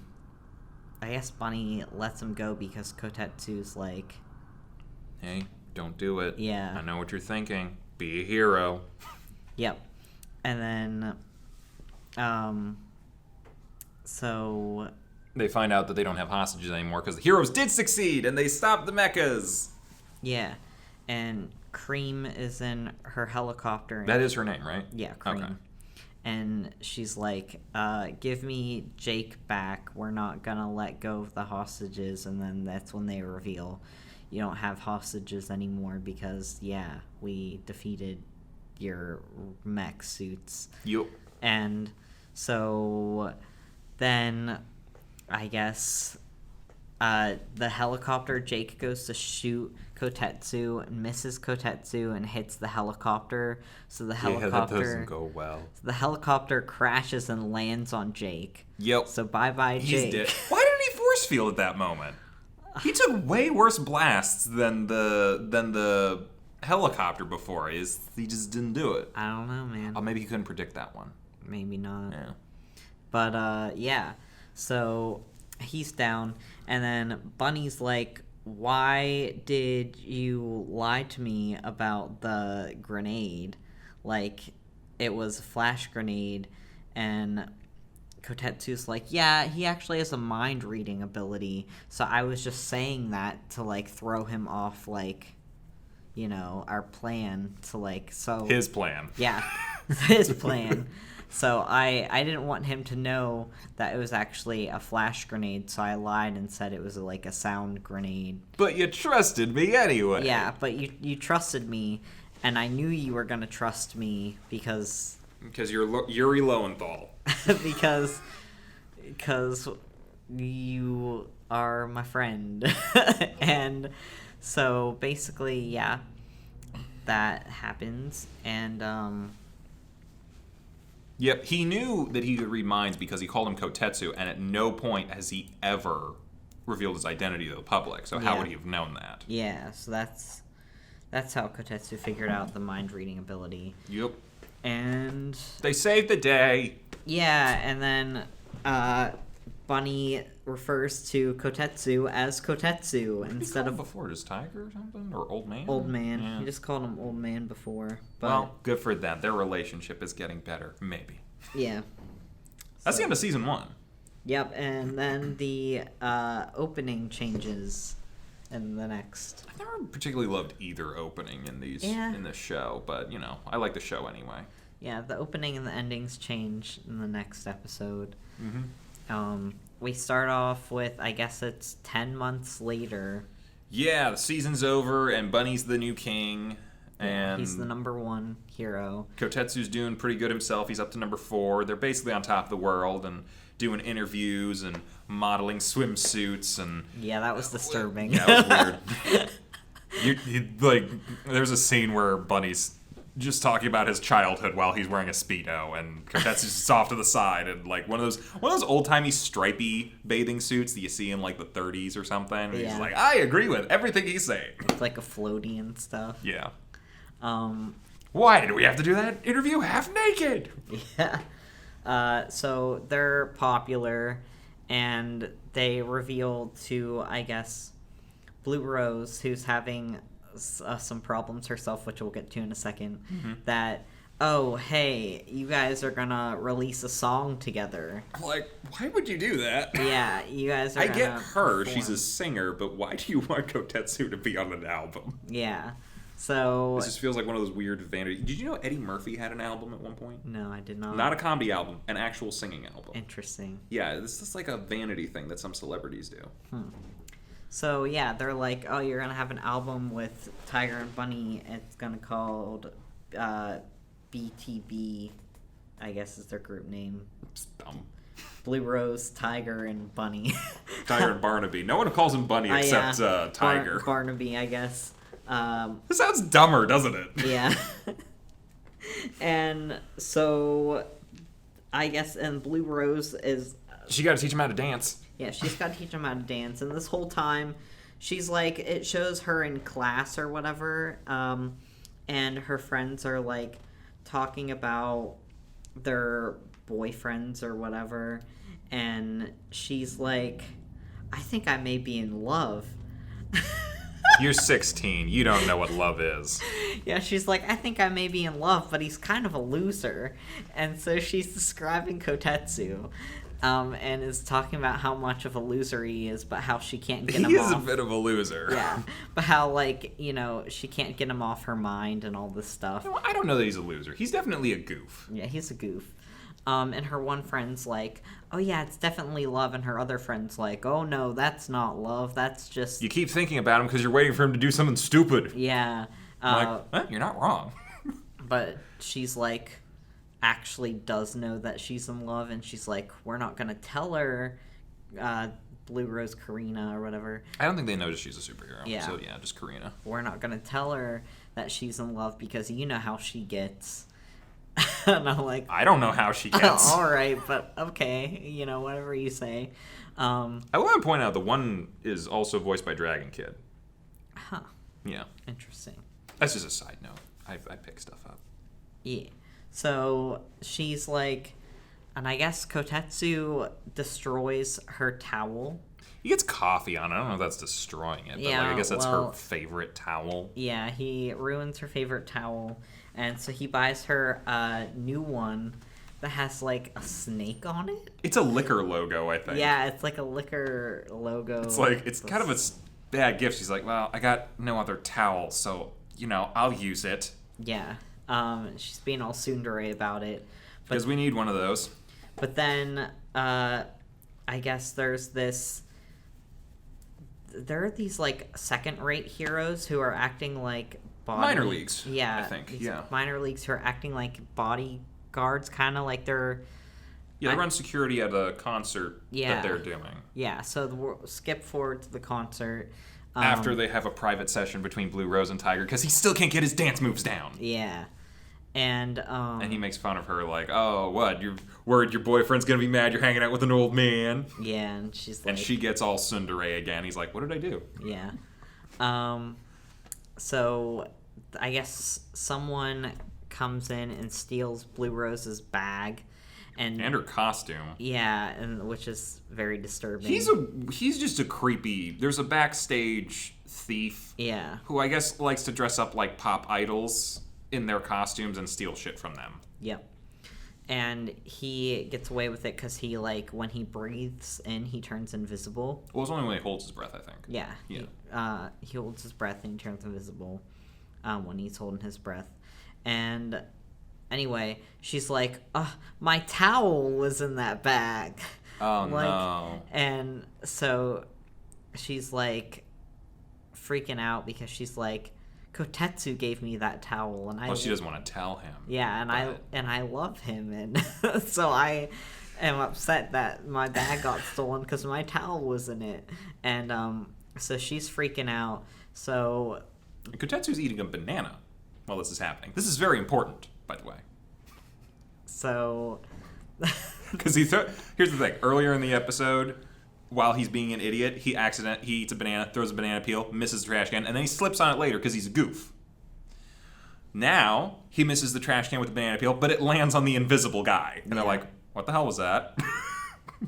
S2: I guess Bunny lets him go because Kotetsu's like,
S1: hey, don't do it.
S2: Yeah.
S1: I know what you're thinking. Be a hero.
S2: Yep. And then, so...
S1: They find out that they don't have hostages anymore because the heroes did succeed and they stopped the mechas.
S2: Yeah. And Cream is in her helicopter.
S1: That is her name, right?
S2: Yeah, Cream. Okay. And she's like, give me Jake back. We're not gonna let go of the hostages. And then that's when they reveal, you don't have hostages anymore because, yeah, we defeated your mech suits.
S1: Yup.
S2: And so then, I guess, the helicopter, Jake goes to shoot Kotetsu and misses Kotetsu and hits the helicopter. So the helicopter...
S1: Yeah, that doesn't go well.
S2: So the helicopter crashes and lands on Jake.
S1: Yep.
S2: So bye-bye, Jake.
S1: He's dead. Why didn't he force field at that moment? He took way worse blasts than the helicopter before. He just didn't do it.
S2: I don't know, man.
S1: Oh, maybe he couldn't predict that one.
S2: Maybe not.
S1: Yeah.
S2: But, yeah. So he's down. And then Bunny's like, why did you lie to me about the grenade? Like, it was a flash grenade. And Kotetsu's like, yeah, he actually has a mind-reading ability. So I was just saying that to, like, throw him off, like, you know, our plan to, like, so...
S1: His plan.
S2: Yeah, his plan. So I didn't want him to know that it was actually a flash grenade, so I lied and said it was like a sound grenade.
S1: But you trusted me anyway.
S2: Yeah, but you trusted me, and I knew you were gonna trust me because
S1: you're Yuri Lowenthal.
S2: because you are my friend. And so basically, yeah, that happens, and
S1: Yep, he knew that he could read minds because he called him Kotetsu, and at no point has he ever revealed his identity to the public. So how would he have known that?
S2: Yeah, so that's how Kotetsu figured out the mind-reading ability.
S1: Yep.
S2: And...
S1: they saved the day!
S2: Yeah, and then Bunny refers to Kotetsu as Kotetsu instead of...
S1: before, just Tiger or something? Or Old Man?
S2: Old Man.
S1: Yeah.
S2: He just called him Old Man before. But,
S1: well, good for them. Their relationship is getting better. Maybe.
S2: Yeah.
S1: That's the end of season 1.
S2: Yep, and then the opening changes in the next.
S1: I've never particularly loved either opening in in this show, but you know, I like the show anyway.
S2: Yeah, the opening and the endings change in the next episode.
S1: Mm-hmm.
S2: We start off with, I guess it's 10 months later.
S1: Yeah, the season's over and Bunny's the new king. And
S2: he's the number 1 hero.
S1: Kotetsu's doing pretty good himself. He's up to number 4. They're basically on top of the world and doing interviews and modeling swimsuits and...
S2: Yeah, that was disturbing.
S1: Yeah, that was weird. Like, there's a scene where Bunny's just talking about his childhood while he's wearing a Speedo, and Kotetsu's just off to the side, and like one of those old-timey stripy bathing suits that you see in like the 30s or something. And he's like, I agree with everything he's saying.
S2: It's like a floaty and stuff.
S1: Yeah. Why did we have to do that interview half naked?
S2: Yeah. So they're popular, and they reveal to, I guess, Blue Rose, who's having some problems herself, which we'll get to in a second, that, oh, hey, you guys are gonna release a song together.
S1: Like, why would you do that?
S2: Yeah, you guys are
S1: I get her,
S2: perform.
S1: she's a singer, but why do you want Kotetsu to be on an album?
S2: Yeah. So...
S1: This just feels like one of those weird vanity... Did you know Eddie Murphy had an album at one point?
S2: No, I did not.
S1: Not a comedy album, an actual singing album.
S2: Interesting.
S1: Yeah, this is like a vanity thing that some celebrities do.
S2: So, yeah, they're like, oh, you're going to have an album with Tiger and Bunny. It's going to be called BTB, I guess is their group name.
S1: It's dumb.
S2: Blue Rose, Tiger, and Bunny.
S1: Tiger and Barnaby. No one calls him Bunny except Tiger.
S2: Barnaby, I guess.
S1: This sounds dumber, doesn't it?
S2: Yeah. And so, I guess, and Blue Rose is...
S1: She got to teach him how to dance.
S2: Yeah, she's got to teach him how to dance. And this whole time, she's like, it shows her in class or whatever. And her friends are like talking about their boyfriends or whatever. And she's like, I think I may be in love.
S1: You're 16. You don't know what love is.
S2: Yeah, she's like, I think I may be in love, but he's kind of a loser. And so she's describing Kotetsu. And is talking about how much of a loser he is, but how she can't get him off.
S1: He is a bit of a loser.
S2: Yeah, but how, like, you know, she can't get him off her mind and all this stuff.
S1: I don't know that he's a loser. He's definitely a goof.
S2: Yeah, he's a goof. And her one friend's like, oh yeah, it's definitely love. And her other friend's like, oh no, that's not love. That's just...
S1: You keep thinking about him because you're waiting for him to do something stupid.
S2: Yeah.
S1: I'm like, you're not wrong.
S2: But she's like, actually does know that she's in love. And she's like, we're not going to tell her, Blue Rose Karina or whatever.
S1: I don't think they notice she's a superhero.
S2: Yeah.
S1: So yeah, just Karina.
S2: We're not going to tell her that she's in love because you know how she gets. And I'm like,
S1: I don't know how she gets.
S2: all right, but okay, whatever you say.
S1: I want to point out the one is also voiced by Dragon Kid.
S2: Huh.
S1: Yeah.
S2: Interesting.
S1: That's just a side note. I pick stuff up.
S2: Yeah. So she's like, and I guess Kotetsu destroys her towel.
S1: He gets coffee on it. I don't know if that's destroying it, but I guess that's her favorite towel.
S2: Yeah, he ruins her favorite towel. And so he buys her a new one that has, like, a snake on it.
S1: It's a liquor logo, I think.
S2: Yeah, it's like a liquor logo.
S1: It's like, it's kind of a bad gift. She's like, well, I got no other towel, so, I'll use it.
S2: Yeah. She's being all tsundere about it.
S1: Because we need one of those.
S2: But then, I guess there are these, like, second-rate heroes who are acting like...
S1: minor leagues,
S2: yeah,
S1: I think, yeah.
S2: Minor leagues who are acting like bodyguards, kind of like they're...
S1: Yeah, they run security at a concert that they're doing.
S2: Yeah, so we'll skip forward to the concert.
S1: After they have a private session between Blue Rose and Tiger, because he still can't get his dance moves down.
S2: Yeah. And
S1: he makes fun of her, like, oh, what, you're worried your boyfriend's gonna be mad you're hanging out with an old man?
S2: Yeah, and she's like...
S1: And she gets all tsundere again. He's like, what did I do?
S2: Yeah. So, I guess someone comes in and steals Blue Rose's bag. And
S1: her costume.
S2: Yeah, and which is very disturbing.
S1: He's just a creepy... There's a backstage thief.
S2: Yeah.
S1: Who I guess likes to dress up like pop idols in their costumes and steal shit from them.
S2: Yep. And he gets away with it because he, like, when he breathes in, he turns invisible.
S1: Well, it's only when he holds his breath, I think.
S2: Yeah.
S1: Yeah.
S2: He holds his breath and he turns invisible when he's holding his breath. And anyway, she's like, my towel was in that bag.
S1: Oh, no.
S2: And so she's, like, freaking out because she's like, Kotetsu gave me that towel, and
S1: she doesn't want to tell him.
S2: Yeah, and I love him, and so I am upset that my bag got stolen because my towel was in it, and so she's freaking out. So
S1: Kotetsu's eating a banana while this is happening. This is very important, by the way.
S2: So,
S1: because here's the thing: earlier in the episode, while he's being an idiot, he eats a banana, throws a banana peel, misses the trash can, and then he slips on it later because he's a goof. Now, he misses the trash can with the banana peel, but it lands on the invisible guy. And they're like, what the hell was that?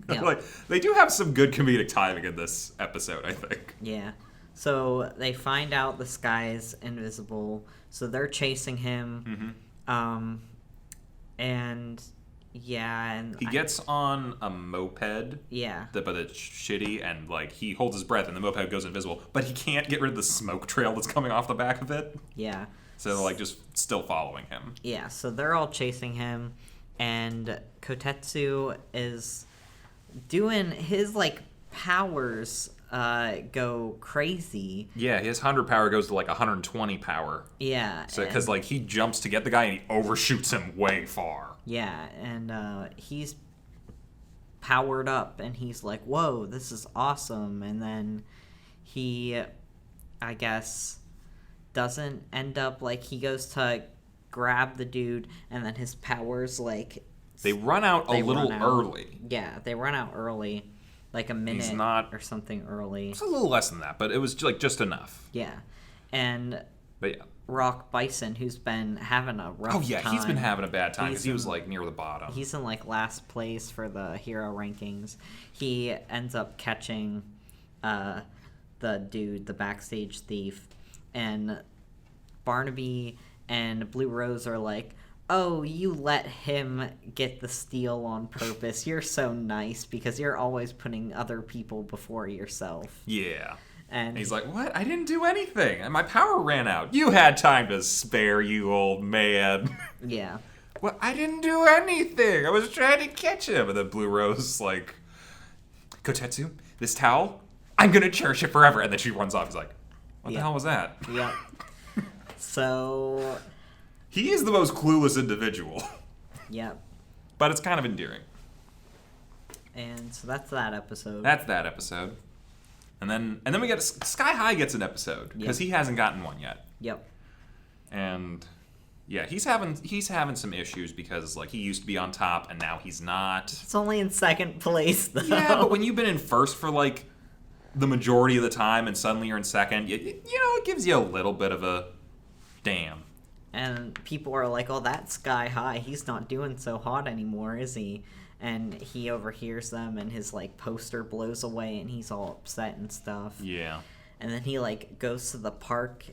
S1: Yeah. Like, they do have some good comedic timing in this episode, I think.
S2: Yeah. So they find out this guy's invisible, so they're chasing him. Mm-hmm. And... Yeah, and
S1: he gets on a moped.
S2: Yeah.
S1: But it's shitty, and, like, he holds his breath, and the moped goes invisible. But he can't get rid of the smoke trail that's coming off the back of it.
S2: Yeah.
S1: So they're, like, just still following him.
S2: Yeah, so they're all chasing him, and Kotetsu is doing his, like, powers go crazy.
S1: Yeah, his 100 power goes to, like, 120 power.
S2: Yeah.
S1: So, because, like, he jumps to get the guy, and he overshoots him way far.
S2: Yeah, and he's powered up, and he's like, whoa, this is awesome. And then he, I guess, doesn't end up, like, he goes to grab the dude, and then his powers, like...
S1: They run out a little early.
S2: Yeah, they run out early, like a minute or something early.
S1: It's a little less than that, but it was, like, just enough.
S2: Yeah, and...
S1: But yeah.
S2: Rock Bison, who's been having a rough time.
S1: Oh, yeah, he's been having a bad time because he was, like, near the bottom.
S2: He's in, like, last place for the hero rankings. He ends up catching the dude, the backstage thief, and Barnaby and Blue Rose are like, oh, you let him get the steal on purpose. You're so nice because you're always putting other people before yourself.
S1: Yeah.
S2: And
S1: he's like, what? I didn't do anything. And my power ran out. You had time to spare, you old man.
S2: Yeah.
S1: Well, I didn't do anything. I was trying to catch him. And then Blue Rose like, Kotetsu, this towel, I'm gonna cherish it forever. And then she runs off. He's like, what the hell was that?
S2: Yep. So.
S1: He is the most clueless individual.
S2: Yep.
S1: But it's kind of endearing.
S2: And so that's that episode.
S1: That's that episode. And then we get Sky High gets an episode because he hasn't gotten one yet.
S2: Yep.
S1: And yeah, he's having some issues because like he used to be on top and now he's not.
S2: It's only in second place though.
S1: Yeah, but when you've been in first for like the majority of the time and suddenly you're in second, you know, it gives you a little bit of a damn.
S2: And people are like, "Oh, that's Sky High. He's not doing so hot anymore, is he?" And he overhears them, and his like poster blows away, and he's all upset and stuff.
S1: Yeah.
S2: And then he like goes to the park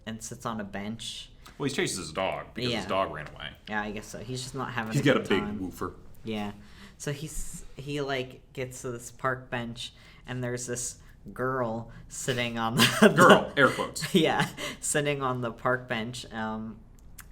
S2: and sits on a bench.
S1: Well, he chases his dog because his dog ran away.
S2: Yeah, I guess so. He's just not having.
S1: He's
S2: a
S1: got a
S2: good
S1: big
S2: time.
S1: woofer.
S2: Yeah. So he like gets to this park bench, and there's this girl sitting on the
S1: girl, air quotes.
S2: Yeah, sitting on the park bench.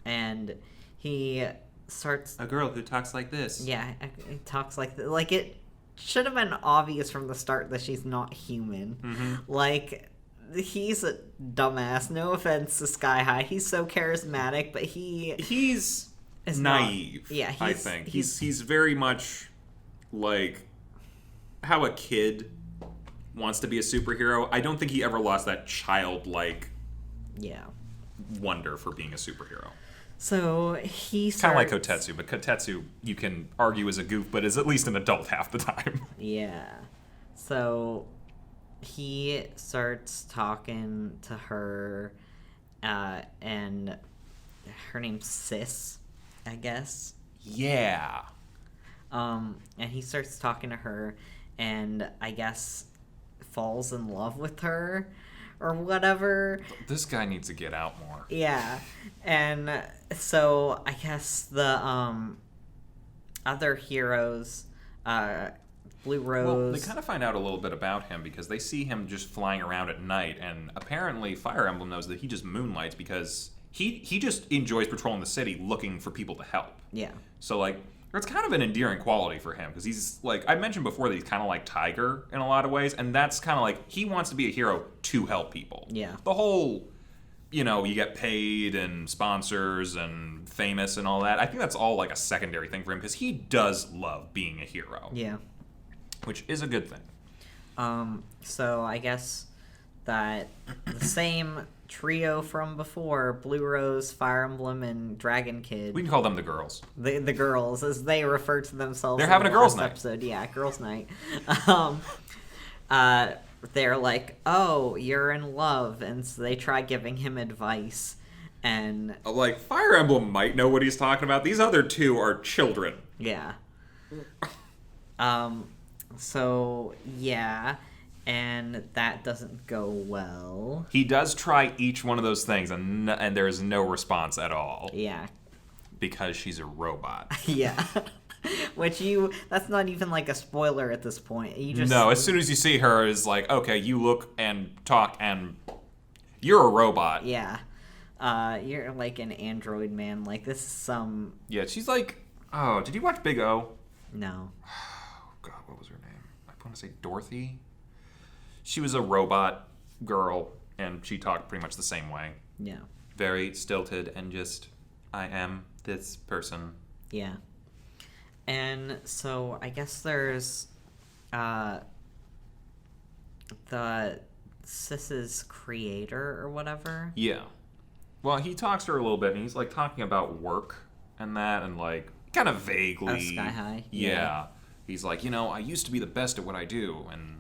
S2: And he starts...
S1: A girl who talks like this.
S2: Yeah, he talks like... Like, it should have been obvious from the start that she's not human.
S1: Mm-hmm.
S2: Like, he's a dumbass. No offense to Sky High. He's so charismatic, but
S1: he's naive, I think. He's very much like how a kid wants to be a superhero. I don't think he ever lost that childlike wonder for being a superhero.
S2: So he
S1: kind of like Kotetsu, but Kotetsu you can argue is a goof, but is at least an adult half the time.
S2: Yeah. So he starts talking to her, and her name's Sis, I guess.
S1: Yeah.
S2: And he starts talking to her, and I guess falls in love with her. Or whatever.
S1: This guy needs to get out more.
S2: Yeah. And so I guess the other heroes, Blue Rose...
S1: Well, they kind of find out a little bit about him because they see him just flying around at night, and apparently Fire Emblem knows that he just moonlights because he just enjoys patrolling the city looking for people to help.
S2: Yeah.
S1: So, like, it's kind of an endearing quality for him because he's, like, I mentioned before that he's kind of like Tiger in a lot of ways, and that's kind of like, he wants to be a hero to help people.
S2: Yeah.
S1: The whole, you know, you get paid and sponsors and famous and all that, I think that's all, like, a secondary thing for him because he does love being a hero.
S2: Yeah.
S1: Which is a good thing.
S2: So I guess that the same trio from before, Blue Rose, Fire Emblem, and Dragon Kid.
S1: We can call them the girls.
S2: The girls, as they refer to themselves.
S1: They're having a girls' night.
S2: Episode. Yeah, girls' night. They're like, "Oh, you're in love," and so they try giving him advice. And
S1: like, Fire Emblem might know what he's talking about. These other two are children.
S2: Yeah. So yeah. And that doesn't go well.
S1: He does try each one of those things, and there is no response at all.
S2: Yeah.
S1: Because she's a robot.
S2: Yeah. That's not even like a spoiler at this point. You just...
S1: No, as soon as you see her, it's like, okay, you look and talk, and you're a robot.
S2: Yeah. You're like an android man. Like, this is some...
S1: Yeah, she's like... Oh, did you watch Big O?
S2: No.
S1: Oh, God, what was her name? I want to say Dorothy? She was a robot girl, and she talked pretty much the same way.
S2: Yeah.
S1: Very stilted and just, I am this person.
S2: Yeah. And so I guess there's the Sis's creator or whatever.
S1: Yeah. Well, he talks to her a little bit, and he's like talking about work and that, and like kind of vaguely.
S2: Oh, Sky High.
S1: Yeah. He's like, you know, I used to be the best at what I do, and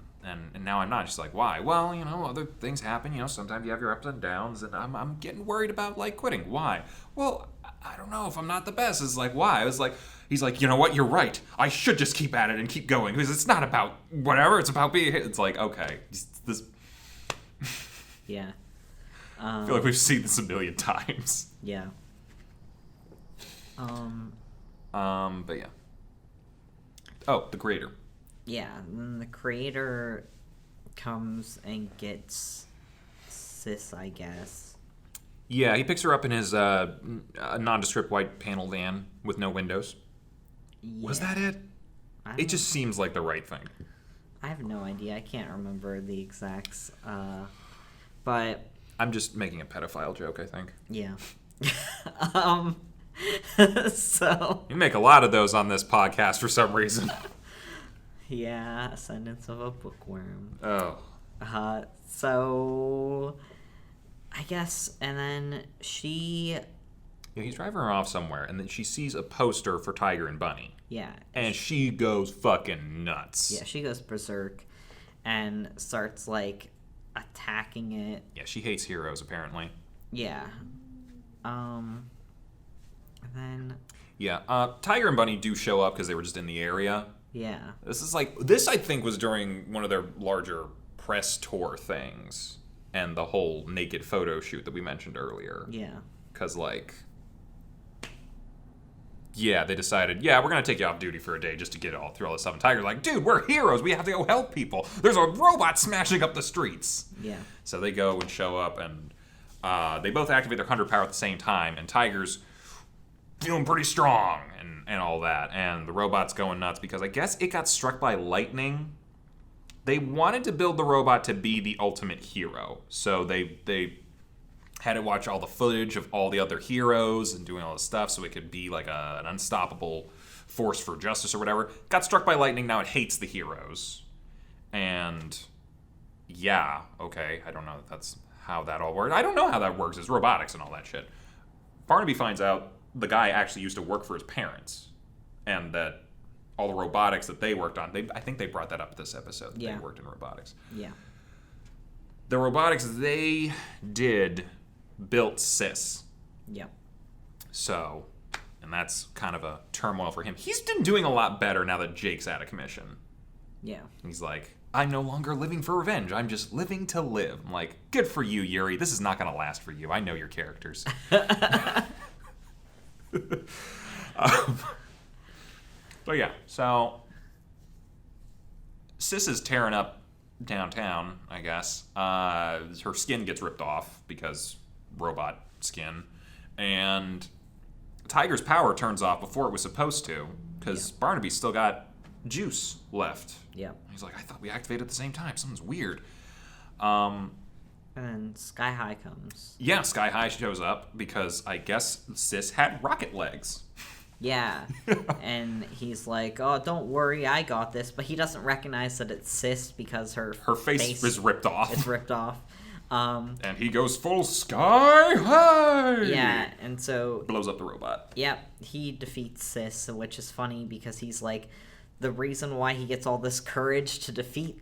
S1: now I'm not. She's like, why? Well, you know, other things happen. You know, sometimes you have your ups and downs, and I'm getting worried about like quitting. Why? Well, I don't know if I'm not the best. It's like, why? I was like, he's like, you know what? You're right. I should just keep at it and keep going because it's not about whatever. It's about being. It's like, okay, this.
S2: Yeah.
S1: I feel like we've seen this a million times.
S2: Yeah.
S1: But yeah. Oh, the creator.
S2: Yeah, and then the creator comes and gets Sis, I guess.
S1: Yeah, he picks her up in his nondescript white panel van with no windows.
S2: Yeah.
S1: Was that it? It just seems like the right thing.
S2: I have no idea. I can't remember the exacts. But
S1: I'm just making a pedophile joke, I think.
S2: yeah. So
S1: You make a lot of those on this podcast for some reason.
S2: yeah, Ascendance of a Bookworm.
S1: Oh.
S2: So I guess, and then she...
S1: Yeah, he's driving her off somewhere, and then she sees a poster for Tiger and Bunny.
S2: Yeah.
S1: And she goes fucking nuts.
S2: Yeah, she goes berserk and starts, like, attacking it.
S1: Yeah, she hates heroes, apparently.
S2: Yeah. And then...
S1: Yeah, Tiger and Bunny do show up because they were just in the area.
S2: Yeah.
S1: This, I think, was during one of their larger press tour things. And the whole naked photo shoot that we mentioned earlier.
S2: Yeah.
S1: Because, like... Yeah, they decided, we're going to take you off duty for a day just to get through all this stuff. And Tiger's like, dude, we're heroes. We have to go help people. There's a robot smashing up the streets.
S2: Yeah.
S1: So they go and show up, and they both activate their 100 power at the same time. And Tiger's feeling pretty strong and all that. And the robot's going nuts because I guess it got struck by lightning. They wanted to build the robot to be the ultimate hero. So they had to watch all the footage of all the other heroes and doing all this stuff so it could be like an unstoppable force for justice or whatever. Got struck by lightning, now it hates the heroes. And yeah, okay, I don't know if that's how that all works. I don't know how that works. It's robotics and all that shit. Barnaby finds out the guy actually used to work for his parents and that all the robotics that they worked on, I think they brought that up this episode, that they worked in robotics.
S2: Yeah.
S1: The robotics they did built Sis.
S2: Yeah.
S1: So, and that's kind of a turmoil for him. He's been doing a lot better now that Jake's out of commission.
S2: Yeah.
S1: He's like, I'm no longer living for revenge. I'm just living to live. I'm like, good for you, Yuri. This is not going to last for you. I know your characters. But yeah, so Sis is tearing up downtown, I guess. Her skin gets ripped off because robot skin. And Tiger's power turns off before it was supposed to because Barnaby's still got juice left.
S2: Yeah.
S1: He's like, I thought we activated at the same time. Something's weird.
S2: And then Sky High comes.
S1: Yeah, Sky High shows up because I guess Sis had rocket legs.
S2: Yeah. And he's like, oh, don't worry, I got this. But he doesn't recognize that it's Sis because her
S1: face is ripped off.
S2: It's ripped off.
S1: And he goes full Sky High!
S2: Yeah, and so...
S1: Blows up the robot.
S2: Yep, he defeats Sis, which is funny because he's like, the reason why he gets all this courage to defeat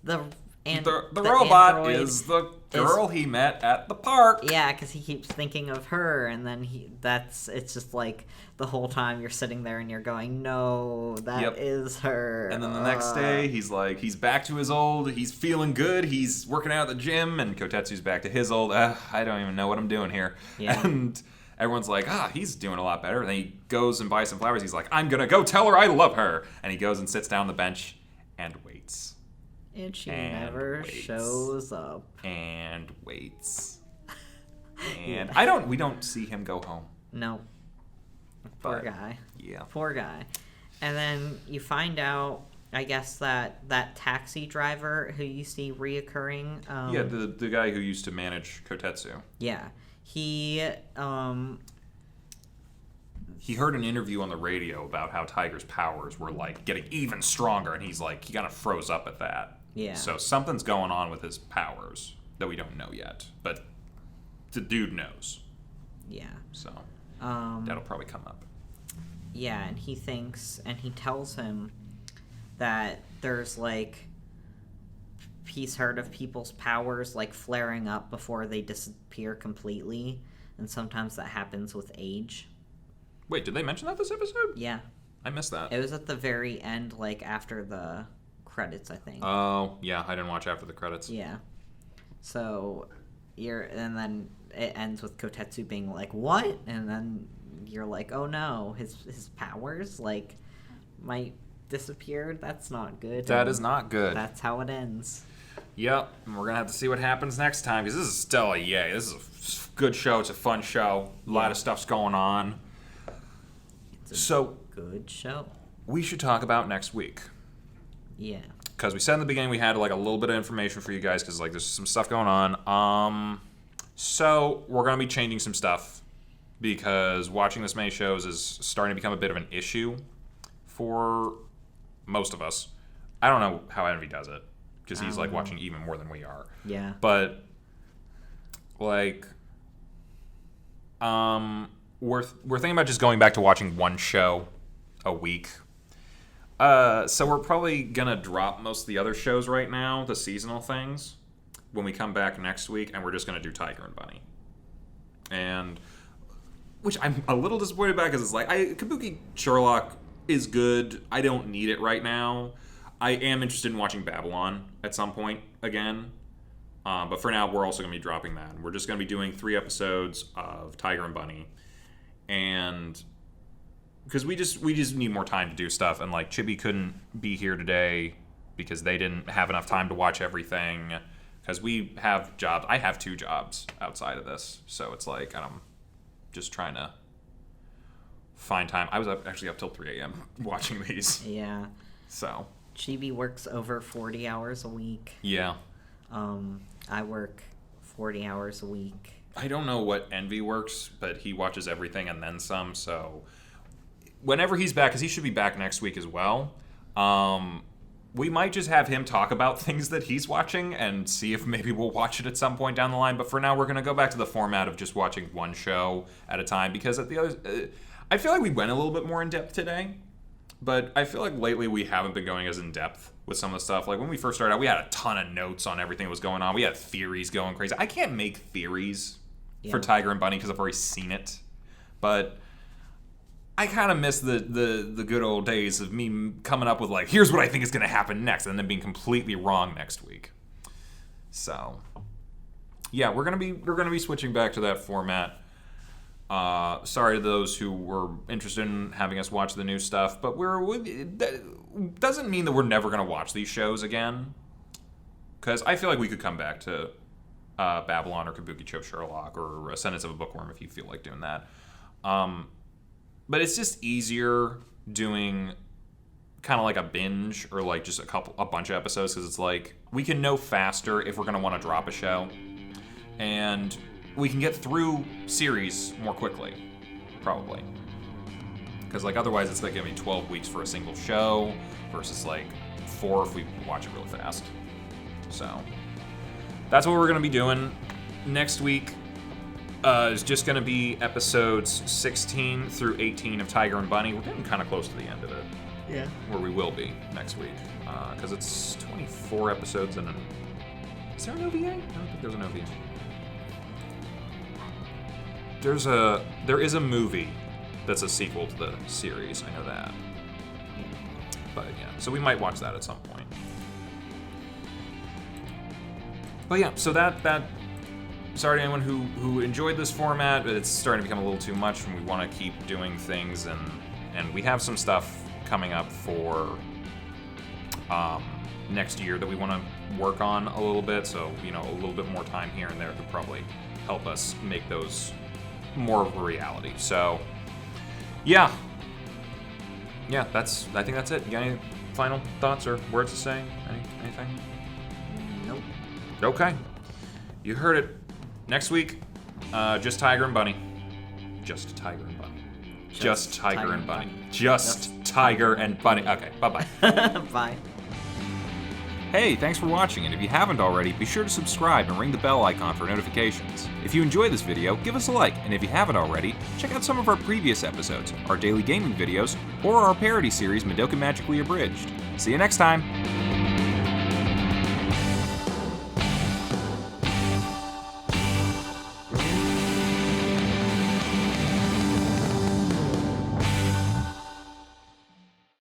S2: the
S1: robot
S2: android
S1: is the girl he met at the park.
S2: Yeah, because he keeps thinking of her, and then it's just like the whole time you're sitting there and you're going, no, that is her.
S1: And then the next day, he's back to his old, he's feeling good, he's working out at the gym, and Kotetsu's back to his old, I don't even know what I'm doing here. Yeah. And everyone's like, he's doing a lot better. And then he goes and buys some flowers. He's like, I'm going to go tell her I love her. And he goes and sits down on the bench and waits.
S2: And she never shows up.
S1: And waits. And we don't see him go home.
S2: No. Poor guy.
S1: Yeah.
S2: Poor guy. And then you find out, I guess, that taxi driver who you see reoccurring.
S1: Yeah, the guy who used to manage Kotetsu.
S2: Yeah. He
S1: heard an interview on the radio about how Tiger's powers were, like, getting even stronger, and he's like, he kind of froze up at that.
S2: Yeah.
S1: So something's going on with his powers that we don't know yet, but the dude knows.
S2: Yeah.
S1: So that'll probably come up.
S2: Yeah, and he tells him that there's, like, he's heard of people's powers, like, flaring up before they disappear completely, and sometimes that happens with age.
S1: Wait, did they mention that this episode?
S2: Yeah.
S1: I missed that.
S2: It was at the very end, like, after the credits, I think.
S1: Oh, yeah, I didn't watch after the credits.
S2: Yeah. So, and then it ends with Kotetsu being like, what? And then you're like, oh no, his powers, like, might disappear? That's not good.
S1: That is not good.
S2: That's how it ends.
S1: Yep, and we're gonna have to see what happens next time, because this is still a yay. This is a good show. It's a fun show. A lot of stuff's going on.
S2: It's a good show.
S1: We should talk about next week.
S2: Yeah.
S1: Because we said in the beginning we had like a little bit of information for you guys, because like there's some stuff going on. So we're gonna be changing some stuff, because watching this many shows is starting to become a bit of an issue for most of us. I don't know how Envy does it, because he's like watching even more than we are.
S2: Yeah.
S1: But like, we're thinking about just going back to watching one show a week. So we're probably gonna drop most of the other shows right now, the seasonal things, when we come back next week, and we're just gonna do Tiger and Bunny. And which I'm a little disappointed about, because it's like Kabukichou Sherlock is good. I don't need it right now. I am interested in watching Babylon at some point again. But for now, we're also going to be dropping that. We're just going to be doing 3 episodes of Tiger and Bunny. And because we just need more time to do stuff. And like Chibi couldn't be here today because they didn't have enough time to watch everything. Because we have jobs. I have 2 jobs outside of this. So it's like I'm just trying to find time. I was actually up till 3 a.m. watching these.
S2: Yeah.
S1: So
S2: Chibi works over 40 hours a week.
S1: Yeah.
S2: I work 40 hours a week.
S1: I don't know what Envy works, but he watches everything and then some. So whenever he's back, because he should be back next week as well, we might just have him talk about things that he's watching and see if maybe we'll watch it at some point down the line. But for now, we're going to go back to the format of just watching one show at a time, because at the other, I feel like we went a little bit more in depth today. But I feel like lately we haven't been going as in-depth with some of the stuff. Like when we first started out, we had a ton of notes on everything that was going on. We had theories going crazy. I can't make theories for Tiger and Bunny because I've already seen it. But I kind of miss the good old days of me coming up with like, here's what I think is going to happen next, and then being completely wrong next week. So yeah, we're gonna be switching back to that format. Sorry to those who were interested in having us watch the new stuff, but that doesn't mean that we're never going to watch these shows again. Because I feel like we could come back to Babylon or Kabukichou Sherlock or Ascendance of a Bookworm if you feel like doing that. But it's just easier doing kind of like a binge or like just a bunch of episodes, because it's like we can know faster if we're going to want to drop a show. And we can get through series more quickly, probably. Because like otherwise it's like gonna be 12 weeks for a single show versus like 4 if we watch it really fast. So that's what we're gonna be doing. Next week is just gonna be episodes 16 through 18 of Tiger and Bunny. We're getting kind of close to the end of it.
S2: Yeah. Where
S1: we will be next week. Because it's 24 episodes and is there an OVA? I don't think there's an OVA. There is a movie that's a sequel to the series. I know that. But yeah, so we might watch that at some point. But yeah, so that sorry to anyone who enjoyed this format, but it's starting to become a little too much, and we want to keep doing things, and we have some stuff coming up for next year that we want to work on a little bit. So a little bit more time here and there could probably help us make those more of a reality. So yeah, I think that's it. You got any final thoughts or words to say? Anything?
S2: Nope.
S1: Okay, you heard it. Next week, just Tiger and Bunny. Just Tiger and Bunny. Just Tiger and Bunny. Just Tiger and Bunny. Okay, bye-bye.
S2: Bye.
S1: Hey, thanks for watching, and if you haven't already, be sure to subscribe and ring the bell icon for notifications. If you enjoyed this video, give us a like, and if you haven't already, check out some of our previous episodes, our daily gaming videos, or our parody series Madoka Magically Abridged. See you next time!